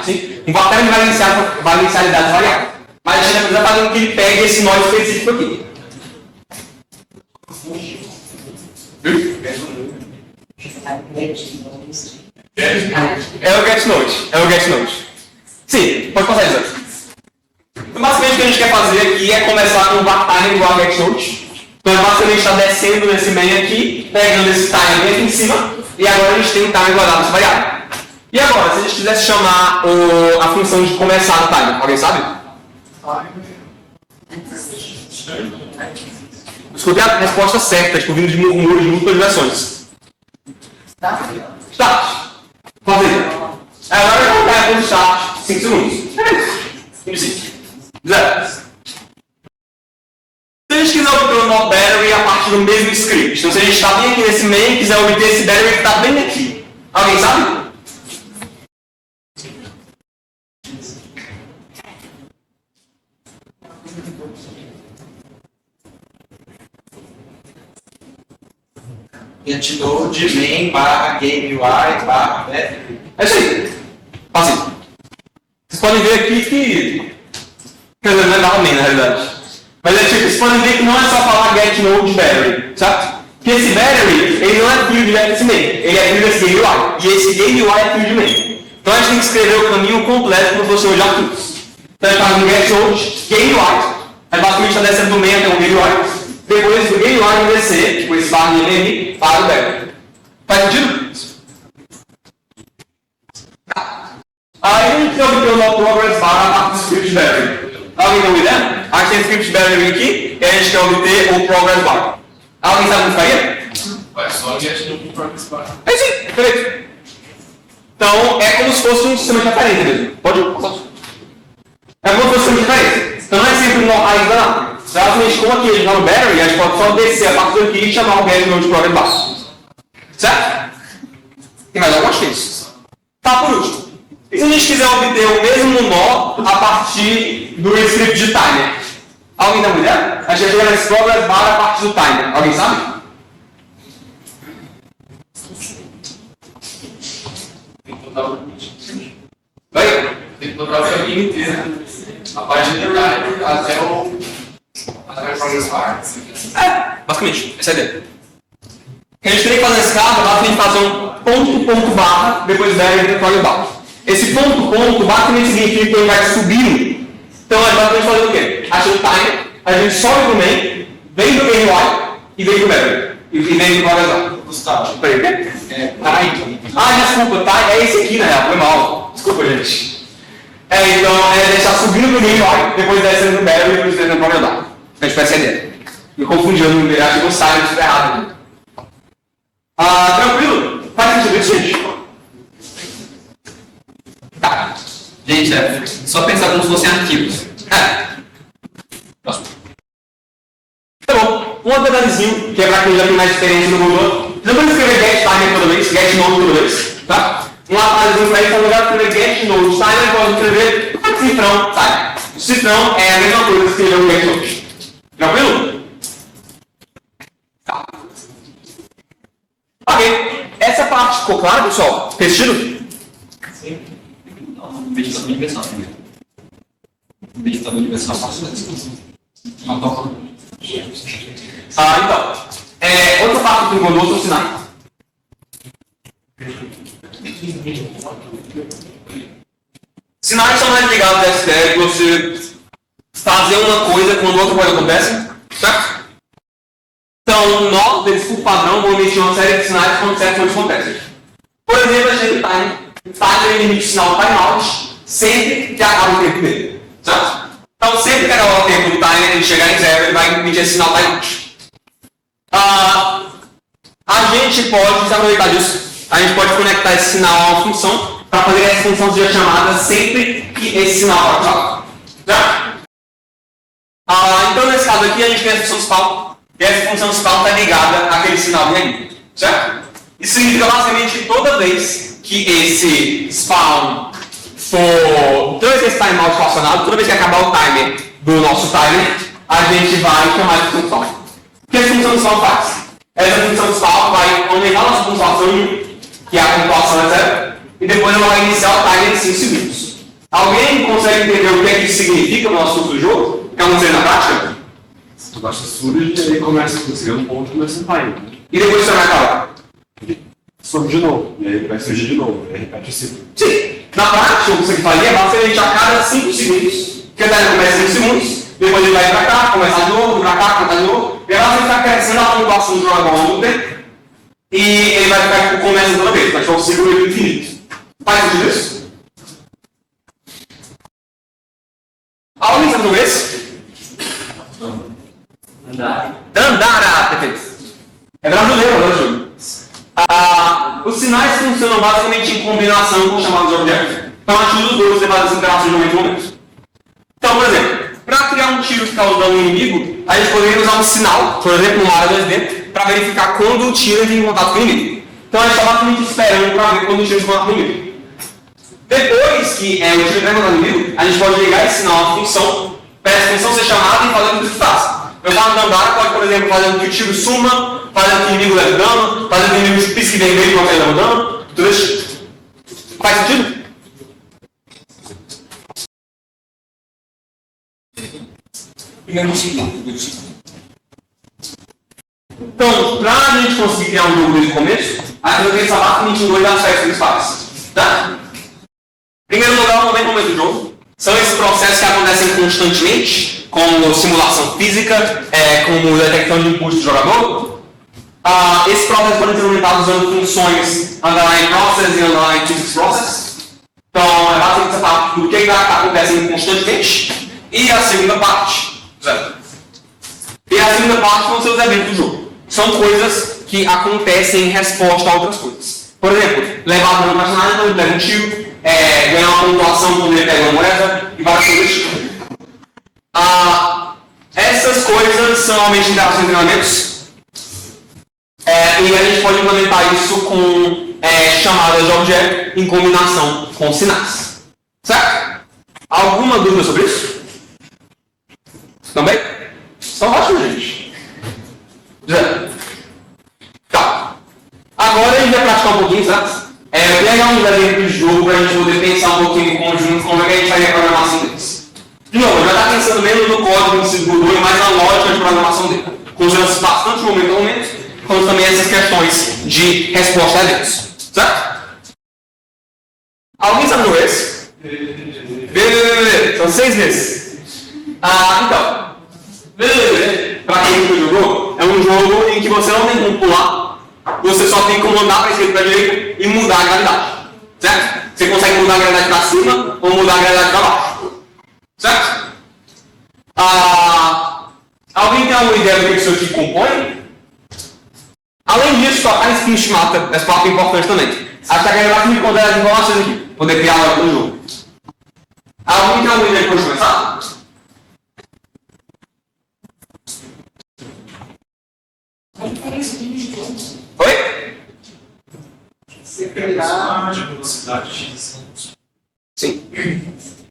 sim. Um vartime vai inicializar as variáveis. Mas gente vai precisar fazer com que ele pegue esse nó específico aqui. É o getNode. Sim, pode passar isso. Então, basicamente o que a gente quer fazer aqui é começar com o vartime igual a getNode. Então, basicamente está descendo nesse main aqui, pegando esse time aqui em cima, e agora a gente tem um time guardado nessa variável. E agora, se a gente quisesse chamar a função de começar no time, alguém sabe? Escutei a resposta certa, tipo, vindo de murmúrios de múltiplas direções. Start. Fazer. Agora eu vou colocar aqui no start 5 segundos. Simples. 0. Se a gente quiser obter o nó battery a partir do mesmo script, então se a gente está bem aqui nesse main e quiser obter esse battery que está bem aqui, alguém sabe? getNode main barra game UI barra battery. É isso aí. Fácil. Vocês podem ver aqui que... Quer dizer, não é barra main na realidade. Mas é tipo, vocês podem ver que não é só falar getNode battery, certo? Porque esse battery, ele não é filho direto desse main. Ele é filho desse game UI. E esse game UI é filho de main. Então a gente tem que escrever o caminho completo para o professor de arquivos. Então a gente faz um getNode game UI. Aí basicamente está descendo do main até o game UI. Depois do game UI vai descer, tipo esse barra de para o battery. Faz sentido? Aí a gente obtém o nó progress barra a partir do script battery. Alguém tem uma ideia? A gente tem script battery aqui e a gente quer obter o progress bar. Alguém sabe como faria? Ué, só getNode progress bar. É isso aí, perfeito. Então é como se fosse um sistema de referência mesmo. Pode ir? É como se fosse um sistema de referência. Então não é sempre um nó raiz da nada. Exatamente como aqui a gente está no battery, a gente pode só descer a partir daqui e chamar o getNode progress bar. Certo? Tem mais algumas coisas. Tá, por último. E se a gente quiser obter o mesmo nó a partir do script de timer? Alguém dá uma ideia? A gente vai chegar nesse progress bar a partir do timer. Alguém sabe? Tem que botar o limite. Oi? Tem que botar o caminho inteiro. A partir do timer até o progress bar. É, basicamente, essa é a ideia. O que a gente tem que fazer nesse caso é basicamente fazer um ponto barra, depois battery e progress bar. Esse ponto basicamente significa que ele vai subindo. Então a gente vai fazer o quê? Acha o timer, a gente sobe pro main, vem do game UI e vem pro battery. E vem pro progress bar. Gustavo. Peraí, o quê? Time. Desculpa, tá? É esse aqui na real, foi mal. Desculpa, gente. Então é deixar subindo pro game UI, depois descendo no battery e depois descendo no progress bar. A gente vai ser ideia. Me confundiu, eu acho que eu saio de errado. Tranquilo? Faz sentido isso, gente? Tá. Gente, é só pensar como se fossem arquivos. Próximo. Tá bom. Um outro detalhezinho, que é pra quem já tem mais experiência no Google. Não precisa escrever getTimer toda vez, getNode toda vez, tá? Um atalhozinho pra isso, no lugar de escrever getNode timer, pode escrever cifrão timer. O cifrão é a mesma coisa que escrever o getNode. Tranquilo? Tá. Ok. Essa parte ficou clara, pessoal? Fez sentido? Meditação universal. Meditação universal. Então. Outra parte que incomodou são os sinais. Sinais são mais ligados a essa ideia de você fazer uma coisa quando outra coisa acontece, certo? Então, nós, por padrão, vamos emitir uma série de sinais quando certas coisas acontecem. Por exemplo, a gente timer emite sinal timeout sempre que acaba o tempo dele, certo? Então, sempre que acabar o tempo do timer, ele chegar em zero, ele vai emitir esse sinal timeout. A gente pode se aproveitar disso. A gente pode conectar esse sinal a uma função para fazer essa função seja chamada sempre que esse sinal vai ativar. Certo? Então, nesse caso aqui, a gente tem a função spawn. E essa função spawn está ligada àquele sinal de ali. Certo? Isso significa basicamente que toda vez que esse spawn for. Toda vez que esse timeout for acionado, toda vez que acabar o timer do nosso timer, a gente vai chamar de função spawn. O que essa função spawn faz? Essa função spawn vai aumentar a nossa pontuação em 1, que é a pontuação é 0, e depois ela vai iniciar o timer em 5 segundos. Alguém consegue entender o que é que isso significa no nosso curso do jogo? Quer acontecer na prática? Tu baixa surge e aí começa a conseguir um ponto e começa a sair. E depois você vai acabar? Sobe de novo, e aí vai surgir de novo, e aí repete o ciclo. Sim. Na prática, o que você faria é basicamente a cada 5 segundos. Porque ele começa em 5 segundos, depois ele vai pra cá, começa de novo, pra cá, começa de novo. E ela vai ficar crescendo a pontuação do jogador ao longo do tempo. E ele vai ficar começando toda vez, vai ficar um ciclo infinito. Faz sentido isso? Alguém sabe do esse? Dandara, perfeito. É brasileiro, né, Júlio? Os sinais funcionam basicamente em combinação com os chamados de objetos. Então, a gente usa os dois você faz as interações no mesmo momento. Então, por exemplo, para criar um tiro que causa dano no inimigo, a gente poderia usar um sinal, por exemplo, numa área 2D, para verificar quando o tiro entra em contato com o inimigo. Então, a gente está basicamente esperando para ver quando o tiro entra em contato com o inimigo. Depois que o tiro entra em contato com o inimigo, a gente pode ligar esse sinal à função, para essa função ser chamada e fazer o que isso faz. Eu falo Dandara pode, por exemplo, fazer com que o tiro suma, fazer com que o inimigo leve dano, fazer com que o inimigo pisque vermelho quando ele leva dano, tudo isso. Faz sentido? Então, para a gente conseguir criar um jogo desde o começo, a gente tem que pensar basicamente em 2 aspectos principais. Tá? Em primeiro lugar, o momento do jogo. São esses processos que acontecem constantemente, como simulação física, como detecção de impulso do jogador. Esses processos podem ser implementados usando funções underlying process e underlying physics process. Então, é basicamente essa parte do que está acontecendo constantemente. E a segunda parte. E a segunda parte vão ser os eventos do jogo. São coisas que acontecem em resposta a outras coisas. Por exemplo, levar dano no personagem quando ele pega um tiro, ganhar uma pontuação quando ele pega uma moeda e várias coisas do tipo. Essas coisas são realmente interações e treinamentos. E a gente pode implementar isso com chamadas de objeto em combinação com sinais. Certo? Alguma dúvida sobre isso? Também? Só ótimo, gente. Tá. Agora a gente vai praticar um pouquinho, certo? Eu queria pegar uns exemplos de jogo para a gente poder pensar um pouquinho em conjunto como é que a gente faria a programação deles. De novo, eu já está pensando menos no código que se desbloqueou e mais na lógica de programação dele. Considerando bastante momento a momento, quanto também essas questões de resposta a eventos. Certo? Alguém sabe do esse? São 6 vezes. Então, para quem nunca jogou, é um jogo em que você não tem como pular, você só tem como andar para a esquerda e para a direita e mudar a gravidade. Certo? Você consegue mudar a gravidade para cima ou mudar a gravidade para baixo. Certo? Alguém tem alguma ideia do que isso aqui compõe? Além disso, tocar em spin mata, essa parte é importante também. Acho que a galera vai me contar as informações aqui, poder criar a hora do jogo. Alguém tem alguma ideia de como começar? Oi? Você criar. velocidade X. Sim.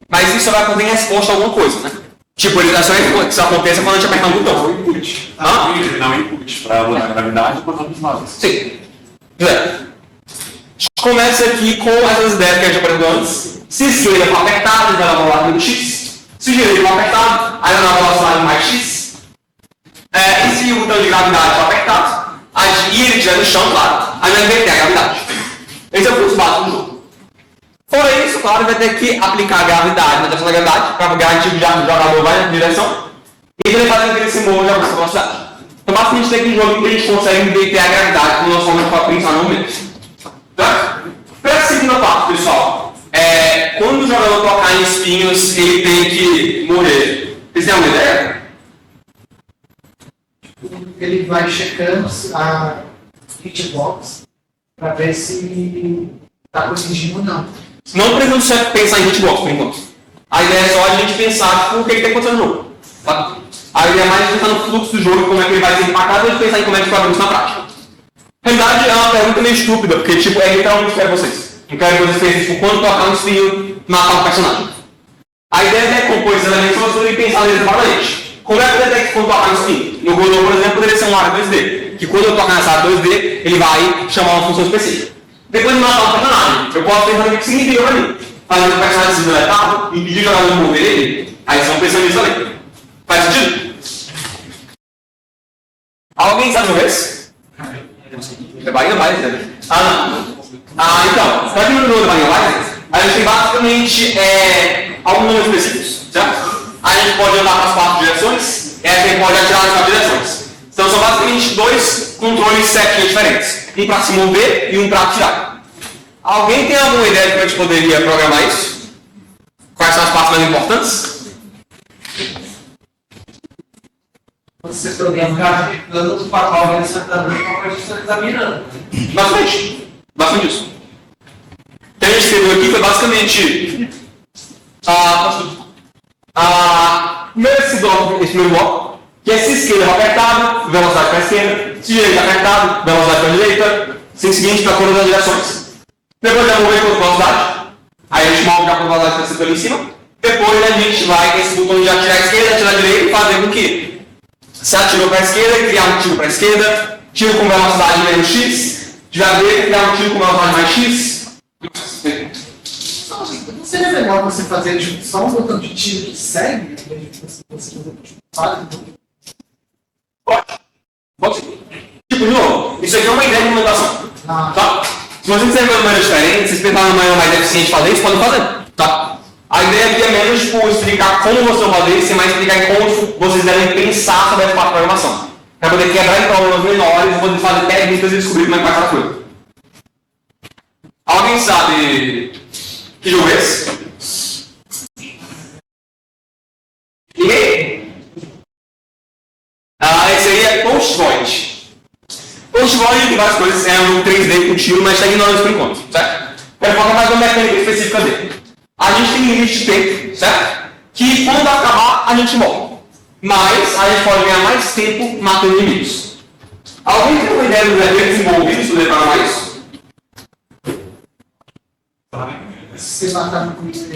Mas isso vai acontecer em resposta a alguma coisa, né? Tipo, isso acontece quando a gente apertar um botão. Não input. Não input. Para a gravidade e botar dos lados. Sim. A gente começa aqui com essas ideias que a gente aprendeu antes. Se esquerda for apertado, ele vai na velocidade do X. Se direita for apertado, aí vai na velocidade mais X. E se o botão de gravidade for apertado, e ele estiver no chão, claro, aí vai inverter a gravidade. Esse é o fluxo básico do jogo. Fora isso, claro, vai ter que aplicar a gravidade na direção da gravidade, para garantir que o jogador vai na direção, e ele vai fazer com que ele se mova de acordo com a velocidade. Então, basicamente, tem aqui um jogo em que a gente consegue inverter a gravidade, como nós falamos para pensar no momento. Tá? Para a segunda parte, pessoal, quando o jogador tocar em espinhos, ele tem que morrer. Vocês têm alguma ideia? Ele vai checando a hitbox para ver se está corrigindo ou não. Não precisa pensar em hitbox, por enquanto. A ideia é só a gente pensar tipo, o que está acontecendo no jogo. Tá? A ideia é mais pensar no fluxo do jogo, como é que ele vai ser impactado, e pensar em como é que vai fazer isso na prática. Na verdade, é uma pergunta meio estúpida, porque tipo, literalmente o que eu quero vocês. Eu quero que vocês pensem tipo, quando tocar um espinho, matar um personagem. A ideia é decompor esses elementos para vocês pensar neles separadamente. Como é que eu detecto quando tocar no espinho? No Godot, por exemplo, poderia ser uma área 2D. Que quando eu tocar nessa área 2D, ele vai chamar uma função específica. Depois de matar um personagem, eu posso pensar no que significa para mim. fazendo o personagem ser deletado, impedir o jogador de mover ele, aí vocês vão pensando nisso também. Faz sentido? Alguém sabe jogar isso? É Barriga mais, né? Não. Então, para diminuir o Barriga mais, a gente tem basicamente alguns números específicos, certo? A gente pode andar para as 4 direções, e a gente pode atirar nas 4 direções. Então são basicamente 2 controles setinha diferentes. Um para se mover e um para atirar. Alguém tem alguma ideia de como a gente poderia programar isso? Quais são as partes mais importantes? Você programa graficando para qual você está dando para você está mirando. Bastante isso. O que a gente escreveu aqui foi basicamente esse primeiro bloco, que é se esquerda apertado, velocidade para a esquerda, se direita apertado, velocidade para a direita, se seguinte para todas as direções. Depois já mover com velocidade, aí a gente move já com velocidade para cima ali em cima, depois a gente vai esse botão de atirar à esquerda, atirar à direita e fazer com que se atirou para a esquerda, criar um tiro para a esquerda, tiro com velocidade menos x, tirar à direita, criar um tiro com velocidade mais x. Não seria legal você fazer só um botão de tiro que segue, ao invés de você fazer Pode ser. Tipo, de novo, isso aqui é uma ideia de implementação. Tá? Se vocês quiserem fazer de maneira diferente, vocês pensarem uma maneira mais eficiente de fazer isso, podem fazer. Tá? A ideia aqui é menos tipo, explicar como vocês vão fazer isso, e mais explicar em como vocês devem pensar sobre essa parte de programação. Para poder quebrar em problemas menores e poder fazer técnicas e descobrir como é que faz a coisa. Alguém sabe que jogo é esse? Ninguém? Esse aí é Post Void. Post Void tem várias coisas, é um 3D com tiro, mas está ignorando isso por enquanto, certo? Quero falar mais uma mecânica específica dele. A gente tem um limite de tempo, certo? Que quando acabar, a gente morre. Mas a gente pode ganhar mais tempo matando inimigos. Alguém tem uma ideia do desenvolvido desenvolvido sobre programar isso? você matar no começo.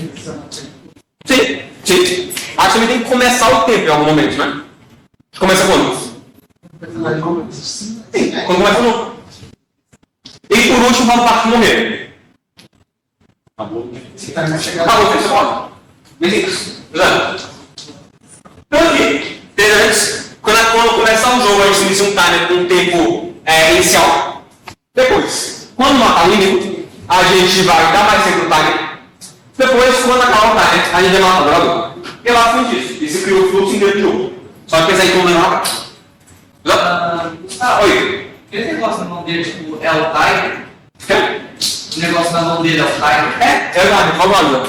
Sim. Acho que também tem que começar o tempo em algum momento, né? Começa quando? Sim, quando começa o novo. E por último, vamos partir morrer. Acabou, você pode. Beleza. Então aqui, antes, quando começar o jogo, a gente inicia um timer com um tempo inicial. Depois, quando matar o inimigo, a gente vai dar mais tempo no timer. Depois, quando acabar o timer, a gente vai matar o jogador. E lá foi disso. E se criou o fluxo inteiro do jogo. Só que pensar em como não rápido. Oi. Esse negócio na mão dele, tipo, é o timer? O negócio na mão dele é o timer? É verdade, vamos.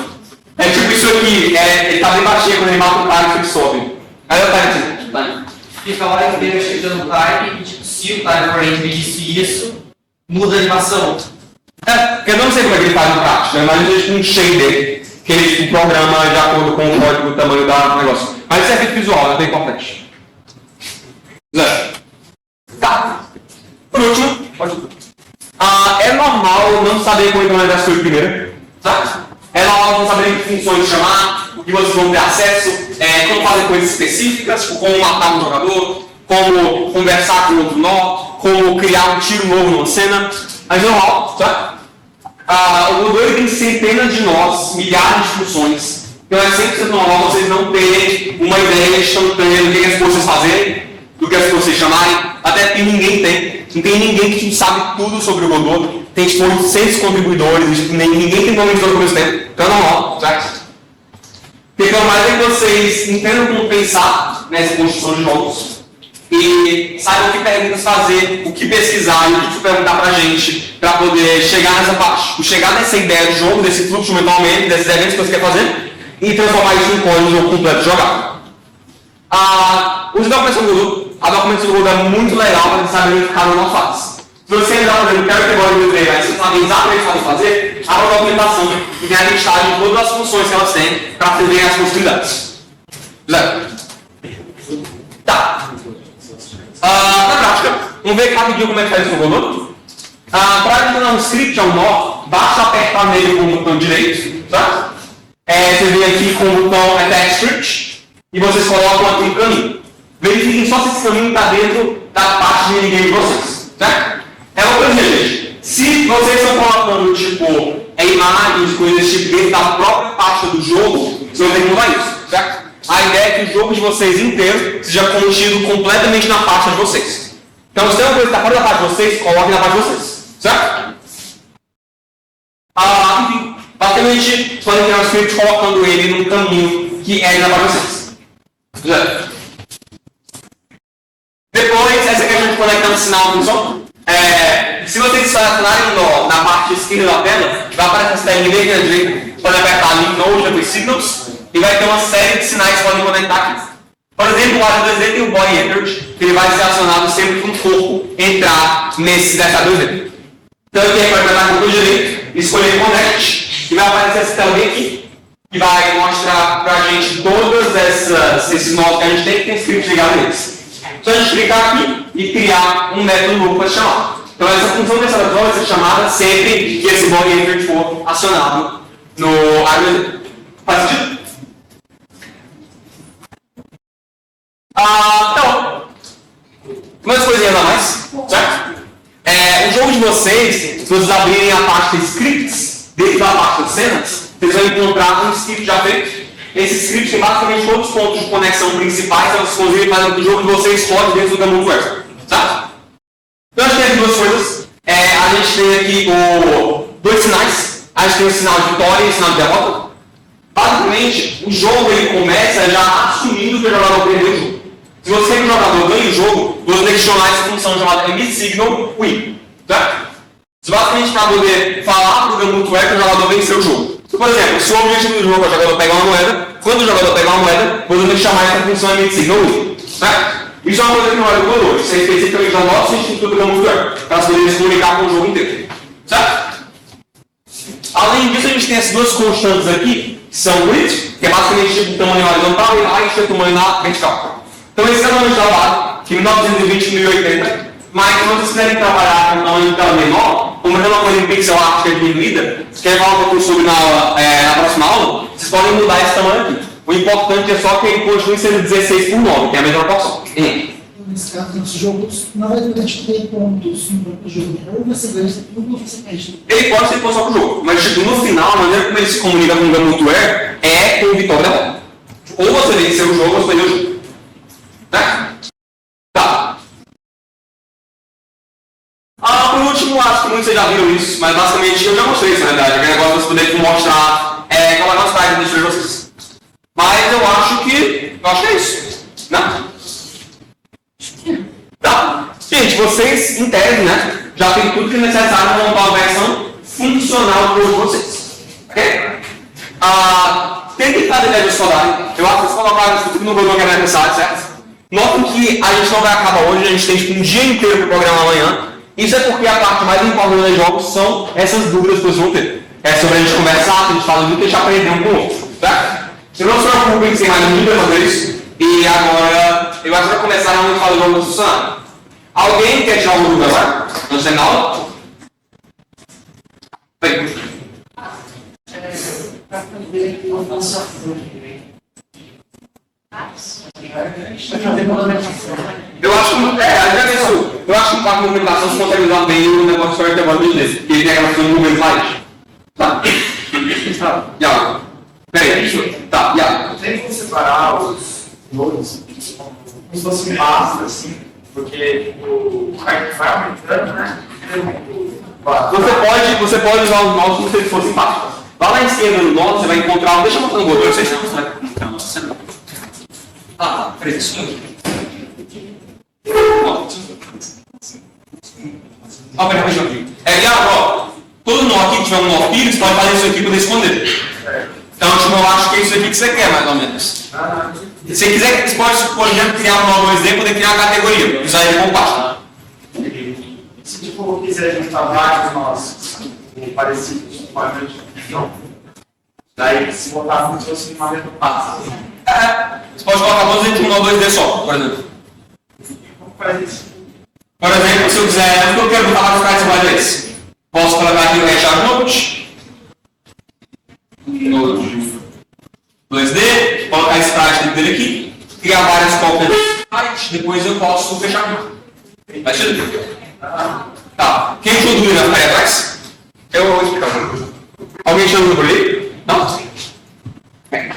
É tipo isso aqui, ele tá bem baixinho quando ele mata o timer, ele sobe. Aí é o timer. Fica a hora inteira chegando o timer e, tipo, se o timer for entre isso e isso, muda a animação. Porque eu não sei como é que ele faz no prático, mas ele tem um shader que ele programa de acordo com o código, o tamanho do negócio. Mas isso é efeito visual, é bem importante. Tá. Por último, é normal não saber como implementar as coisas primeiro, tá? É normal não saber que funções chamar, o que vocês vão ter acesso, como fazer coisas específicas, tipo como matar um jogador, como conversar com outro nó, como criar um tiro novo numa cena. Mas é normal, tá? O Godot tem centenas de nós, milhares de funções. Então é 100% normal vocês não terem uma ideia instantânea do que as coisas fazerem, do que as coisas chamarem, até porque ninguém tem. Não tem ninguém que sabe tudo sobre o Godot. Tem tipo 800 contribuidores, tipo, ninguém tem nome de todo ao mesmo tempo. Então é normal, certo? Então mais é que vocês entendam como pensar nessa construção de jogos e saibam que perguntas fazer, o que pesquisar e o que perguntar pra gente para poder chegar nessa parte. Chegar nessa ideia de jogo, desse fluxo mentalmente, desses eventos que você quer fazer e transformar isso em código de jogo completo jogável. Os documentos do Godot, a documentação do Godot é muito legal para você saber onde cada uma faz. Se você ainda está fazendo quero que agora me treine, mas você não sabe exatamente o que fazer, há uma documentação que tem a listagem de todas as funções que elas têm para atender as possibilidades. Tá. Na prática, vamos ver rapidinho como é que faz isso no Godot. Para adicionar um script a um nó, basta apertar nele com o botão direito, tá? Você vem aqui com o botão Attack Script e vocês colocam aqui um caminho. Verifiquem só se esse caminho está dentro da parte de ninguém de vocês, certo? É uma coisa, gente. Se vocês estão colocando, tipo, imagens, coisas desse tipo dentro da própria pasta do jogo, vocês vão ter que mudar isso, certo? A ideia é que o jogo de vocês inteiro seja contido completamente na pasta de vocês. Então, se tem uma coisa que está fora da pasta de vocês, coloque na pasta de vocês, certo? Enfim, basicamente, vocês podem criar um script colocando ele num caminho que é na pasta de vocês. Certo? Depois, essa aqui a gente conecta no sinal do som. Se vocês selecionarem na parte esquerda da tela, vai aparecer essa telinha bem na direita. Pode apertar Link Node, depois Signals, e vai ter uma série de sinais que podem conectar aqui. Por exemplo, o AD2D tem o Body Entered, que ele vai ser acionado sempre que um corpo entrar nesse AD2D. Então aqui a gente vai apertar com o botão direito, escolher Connect, e vai aparecer essa tela bem aqui, que vai mostrar pra gente todos esses nodos que a gente tem, que tem script ligado neles. Só a gente clicar aqui e criar um método novo para chamar. Então essa função dessa método vai ser chamada sempre que esse Body Entered for acionado no AD2D. Faz sentido? Então, umas coisinhas a mais, certo? O jogo de vocês, se vocês abrirem a pasta scripts, dentro da pasta de cenas, vocês vão encontrar um script já feito. Esse script tem basicamente todos os pontos de conexão principais, então vocês conseguem fazer com que o jogo de vocês pode dentro do Gamut Web, certo? Então a gente tem aqui duas coisas. A gente tem aqui dois sinais. A gente tem o sinal de vitória e o sinal de derrota. Basicamente, o jogo ele começa já assumindo que o jogador perdeu o jogo. Se você quer que o jogador ganhe o jogo, você tem que chamar essa função chamada emit signal win. Certo? Isso basicamente para poder falar para o Gamut Web que o jogador venceu o jogo. Por exemplo, se o objetivo do jogo é o jogador pegar uma moeda, quando o jogador pegar uma moeda, você tem que chamar essa função emit signal win. Certo? Isso é uma coisa que não é do codor, isso é especificamente do nosso instituto do Gamut Web, para poder se comunicar com o jogo inteiro. Certo? Além disso, a gente tem essas duas constantes aqui, que são width, que é basicamente tipo o tamanho horizontal, e height, que é o tamanho na vertical. Então esse é o tamanho de trabalho, que 1920 1080, mas se vocês quiserem trabalhar com um tamanho de tela menor, como é uma coisa em pixel art que é diminuída, se querem falar um pouquinho sobre na próxima aula, vocês podem mudar esse tamanho aqui. O importante é só que ele continue sendo 16 por 9, que é a mesma proporção. Nesse caso, nos jogos, não vai ter pontos no próprio jogo. Ou você ganha tudo ou você perde. Ele pode ser só pro jogo, mas tipo, no final, a maneira como ele se comunica com o Gamut Web é com vitória e derrota. Ou você venceu o jogo ou você perdeu o jogo. Né? Tá. Por último, acho que muitos vocês já viram isso, mas basicamente eu já mostrei isso na verdade. Aquele negócio de você poder mostrar qual é a nossa tática de vocês. Mas eu acho que é isso. Né? Tá. Gente, vocês, em tese, né, já tem tudo que é necessário para montar uma versão funcional do jogo de vocês. Ok? Tentem fazer ideia de rodar. Eu acho que vocês colocaram isso tudo no programa que é necessário, certo? Notem que a gente não vai acabar hoje, a gente tem tipo, um dia inteiro para o programa amanhã. Isso é porque a parte mais importante dos jogos são essas dúvidas que vocês vão ter. É sobre a gente conversar, a gente fala muito e deixar aprender um com o outro. Certo? Se não se preocupem que tem mais muito para fazer isso. E agora, eu acho que vai começar a falar do jogo funcionar. Alguém quer tirar uma dúvida agora? Não sei na aula? Bem. Eu acho que com a movimentação você consegue usar bem o negócio de storytelling do inglês. Porque ele tem aquela coisa de movimento slide. Tá? Já. Peraí. Tá, já. Tem que separar os nodes como se fosse massa, assim, porque o height vai aumentando, né? Você pode usar os nodos como se eles fossem pastas. Lá na esquerda do nodo você vai encontrar. Deixa eu mostrar no botão, vocês não vai encontrar uma cena. Peraí. Peraí. Todo nó aqui que tiver um nó filho, você pode fazer isso aqui para poder esconder. Então, tipo, eu acho que é isso aqui que você quer, mais ou menos. Se você quiser, você pode, por exemplo, criar um nó 2D e poder criar uma categoria. Usar ele como pasta. Se tipo, quiser juntar vários nós parecidos, pode não. Daí, se botar como se fosse uma mesma pasta. Você pode colocar todos dentro de um nó 2D só, por exemplo. Como faz isso? Por exemplo, se eu quiser, eu quero botar vários caras iguais a esse. Posso colocar aqui o Richard Note. 2D, colocar esse sprite dele aqui, criar várias cópias do sprite, depois eu posso fechar aqui. Faz sentido? Tá. Quem achou dúvida vai atrás? Eu vou explicar. Alguém chama por aí? Não? Bem,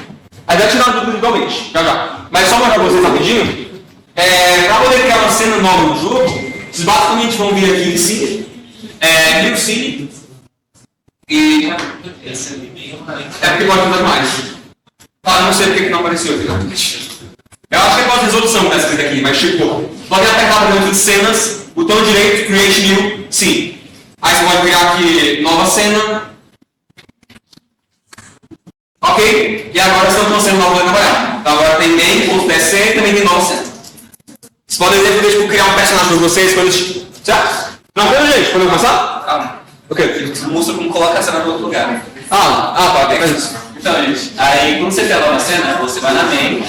aí vai tirar a dúvida igualmente, já. Mas só mostrar pra vocês rapidinho. Para poder criar uma cena nova no jogo, vocês basicamente vão vir aqui em Scene, New Scene, e é porque pode fazer mais. Ah, não sei porque que não apareceu aqui. Eu acho que é pós resolução que está escrito aqui, mas tipo, pode apertar dentro de cenas, botão direito, Create New Scene. Aí você pode criar aqui nova cena. Ok? E agora estamos com uma cena nova para trabalhar. Então agora tem main.dc e também tem nova cena. Vocês podem depois tipo, criar um personagem para vocês, coisas tipo. Certo? Tranquilo, gente? Podemos começar? Calma. Ok. Mostra como coloca a cena no outro lugar. Tá, ok. Então, gente, aí quando você tem a nova cena, você vai na main.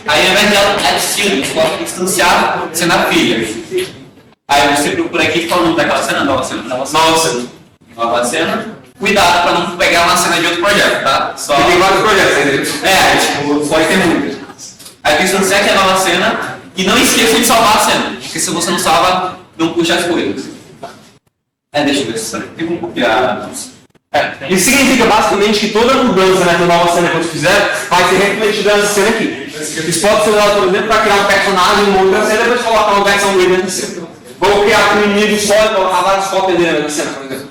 Aí ao invés de ela add student, você pode instanciar cena filha. Aí você procura aqui qual é o nome daquela cena, nova cena. Nova cena. Cuidado para não pegar uma cena de outro projeto, tá? Só... Tem vários projetos aí. tipo, pode ter muitas. Aí tem que instanciar aqui a nova cena e não esqueça de salvar a cena, porque se você não salva, não puxa as coisas. Deixa eu ver se tem como copiar. Isso significa basicamente que toda mudança nessa nova cena que você fizer vai ser refletida nessa cena aqui. Isso pode ser usado, por exemplo, para criar um personagem, uma outra cena e depois colocar uma versão dele dentro da cena. Vou criar um inimigo só e colocar várias cópias dele na cena, por exemplo.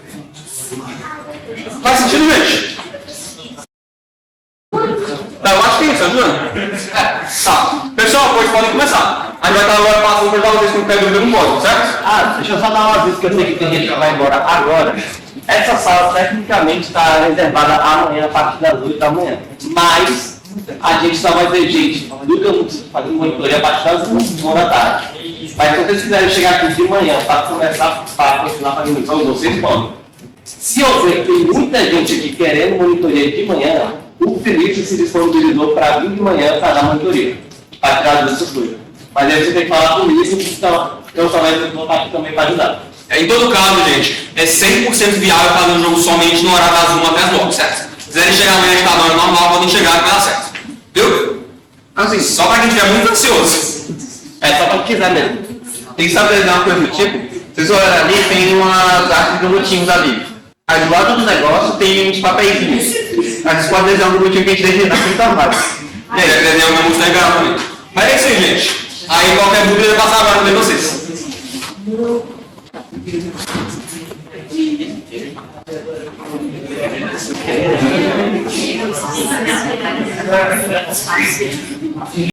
Faz sentido, gente? Tá, eu acho que é isso, ajudando. Tá. Pessoal, pois podem começar. A gente vai estar agora passando por vocês com o pé do código, certo? Deixa eu só dar uma aviso que eu sei que tem gente que vai embora agora. Essa sala tecnicamente está reservada amanhã a partir das 8 da manhã. Mas a gente só vai ter gente do campus fazendo monitoria a partir das 1 da tarde. Mas se vocês quiserem chegar aqui de manhã para começar a continuar fazendo monitor, vocês podem. Se houver tem muita gente aqui querendo monitoria de manhã, o Felipe se disponibilizou para vir de manhã para dar monitoria, para tirar dessas coisas. Mas aí você tem que falar comigo, então eu só vou voltar aqui também para ajudar. Em todo caso, gente, é 100% viável fazer um jogo somente no horário das 1 até as 9, certo? Se quiserem chegar amanhã de tamanho normal, podem chegar que vai dar certo. Viu? Assim, só para quem estiver muito ansioso. Só para quem quiser mesmo. Tem que saber uma coisa do tipo. Vocês olharem ali, tem umas artes de minutinhos ali. Aí do lado do negócio tem uns papeizinhos. Aí vocês podem desenhar um minutinho que a gente deixa na quinta vaga. E aí, vai desenhar uma música legal também. Mas é isso aí, gente. Aí qualquer dúvida vai passar agora para vocês.